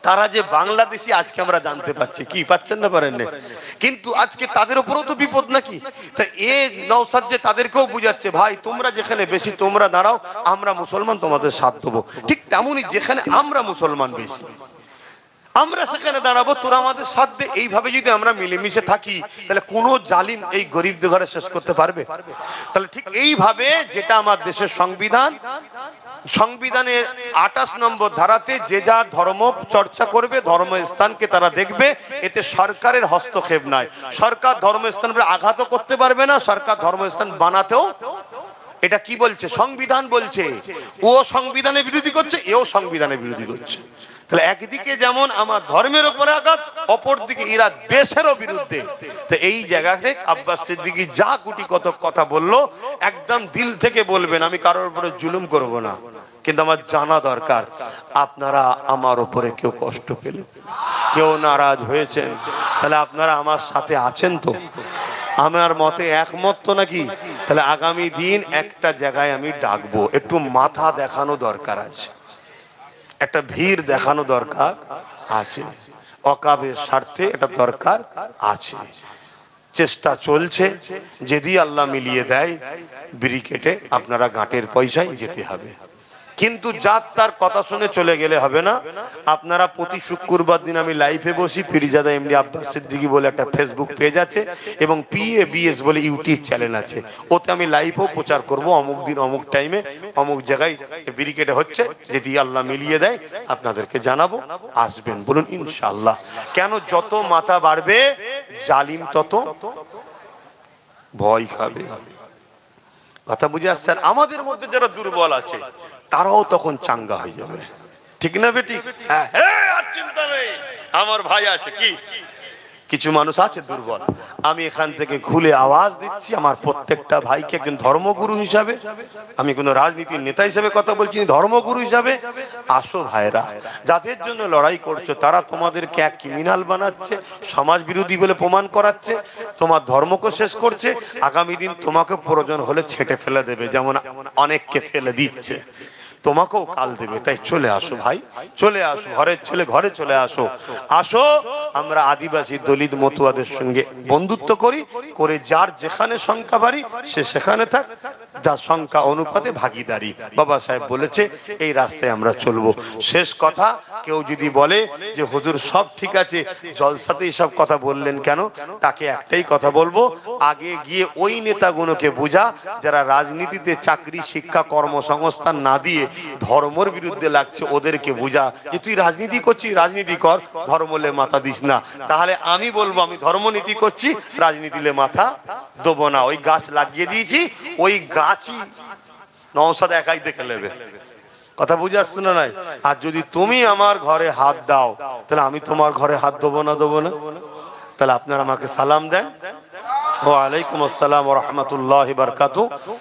তারা যে বাংলাদেশি আজকে আমরা জানতে পাচ্ছি। কি পাচ্ছেন না পারেন না? কিন্তু আজকে তাদের উপরেও তো বিপদ নাকি? তা এ নওশাদ যে তাদেরকেও বুঝাচ্ছে ভাই তোমরা যেখানে বেশি তোমরা দাঁড়াও, আমরা মুসলমান তোমাদের সাথ দেবো। ঠিক তেমনই যেখানে আমরা মুসলমান বেশি আমরা সেখানে দাঁড়াবো, তোরা আমাদের সাথ দে। এইভাবে যদি আমরা মিলেমিশে থাকি তাহলে কোনো জালিম এই গরিবদের ঘরে শেষ করতে পারবে? তাহলে ঠিক এইভাবে যেটা আমার দেশের সংবিধান, সংবিধানের 28 নম্বর ধারাতে যে যা ধর্ম চর্চা করবে ধর্মস্থানকে তারা দেখবে, এতে সরকারের হস্তক্ষেপ নাই। সরকার ধর্মস্থান আঘাতও করতে পারবে না, সরকার ধর্মস্থান বানাতেও। এটা কি বলছে? সংবিধান বলছে। ও সংবিধানের বিরোধী করছে, এও সংবিধানের বিরোধী করছে। তাহলে একদিকে যেমন আমার ধর্মের উপরে আঘাত, অপর দিকে এরা দেশেরও বিরুদ্ধে। তো এই জায়গাতে আব্বাস সিদ্দিকী যা গুটি কত কথা বললো একদম দিল থেকে বলবেন, আমি কারোর উপরে জুলুম করব না, কিন্তু আমার জানা দরকার আপনারা আমার উপরে কেউ কষ্ট পেলেন, কেউ নারাজ হয়েছেন, তাহলে আপনারা আমার সাথে আছেন তো? আমার মতে একমত তো নাকি? তাহলে আগামী দিন একটা জায়গায় আমি ডাকবো, একটু মাথা দেখানো দরকার আছে, একটা ভিড় দেখানো দরকার আছে, অকাবের স্বার্থে এটা দরকার আছে। চেষ্টা চলছে, যদি আল্লাহ মিলিয়ে দেয় ব্রিকেটে আপনারা ঘাটের পয়সায় যেতে হবে, কিন্তু যার তার কথা শুনে চলে গেলে হবে না। আপনারা প্রতি শুক্রবার দিন আমি লাইভে বসি, ফিরিজাদা এমডি আব্বাস সিদ্দিকী বলে একটা ফেসবুক পেজ আছে এবং PABS বলে ইউটিউব চ্যানেল আছে, ওতে আমি লাইভও প্রচার করব। অমুক দিন অমুক টাইমে অমুক জায়গায় ব্রিকেটে হচ্ছে, যদি আল্লাহ মিলিয়ে দেয় আপনাদেরকে জানাবো, আসবেন বলুন ইনশাআল্লাহ। কেন? যত মাথা বাড়বে জালিম তত ভয় খাবে। কথা বুঝে আসছে? আমাদের মধ্যে যারা দুর্বল আছে তারাও তখন চাঙ্গা হয়ে যাবে, ঠিক না বেটি? হ্যাঁ, আর চিন্তা নেই, আমার ভাই আছে। কি কিছু মানুষ আছে দুর্বল, আমি এখান থেকে খুলে আওয়াজ দিচ্ছি আমার প্রত্যেকটা ভাইকে একজন ধর্মগুরু হিসাবে, আমি কোনো রাজনীতির নেতা হিসাবে কথা বলছি, ধর্মগুরু হিসাবে আসো ভাইরা, যাদের জন্য লড়াই করছো তারা তোমাদেরকে এক ক্রিমিনাল বানাচ্ছে, সমাজ বিরোধী বলে প্রমাণ করাচ্ছে, তোমার ধর্মকে শেষ করছে, আগামী দিন তোমাকে প্রয়োজন হলে ছেঁটে ফেলে দেবে, যেমন অনেককে ফেলে দিচ্ছে, তোমাকেও কাল দেবে। তাই চলে আসো ভাই, চলে আসো, ঘরের ছেলে ঘরে চলে আসো। আসো আমরা আদিবাসী দলিত মতুয়াদের সঙ্গে বন্ধুত্ব করি, করে যার যেখানে সংখ্যা বাড়ি সে সেখানে থাক, যার সংখ্যা অনুপাতে ভাগিদারি। বাবা সাহেব বলেছে এই রাস্তায় আমরা চলবো। শেষ কথা, কেউ যদি বলে যে হুজুর সব ঠিক আছে, জলসাতেই সব কথা বললেন কেন, তাকে একটাই কথা বলবো, আগে গিয়ে ওই নেতাগুলোকে বোঝা যারা রাজনীতিতে চাকরি শিক্ষা কর্মসংস্থান না দিয়ে ধর্মের বিরুদ্ধে লাগছে, ওদেরকে বোঝা যে তুই রাজনীতি করছিস, রাজনীতি কর, ধর্মলে মাথা দিস না। তাহলে আমি বলবো আমি ধর্মনীতি করছি, রাজনীতিলে মাথা দেবো না। ওই গাছ লাগিয়ে দিয়েছি, ওই গাছই নওশাদ একাই দেখে নেবে। কথা বুঝে আসছে না? নাই। আর যদি তুমি আমার ঘরে হাত দাও তাহলে আমি তোমার ঘরে হাত দেবো না, দেবো না? তাহলে আপনারা আমাকে সালাম দেন। ওয়া আলাইকুম আসসালাম ওয়া রাহমাতুল্লাহি ওয়া বারাকাতুহু।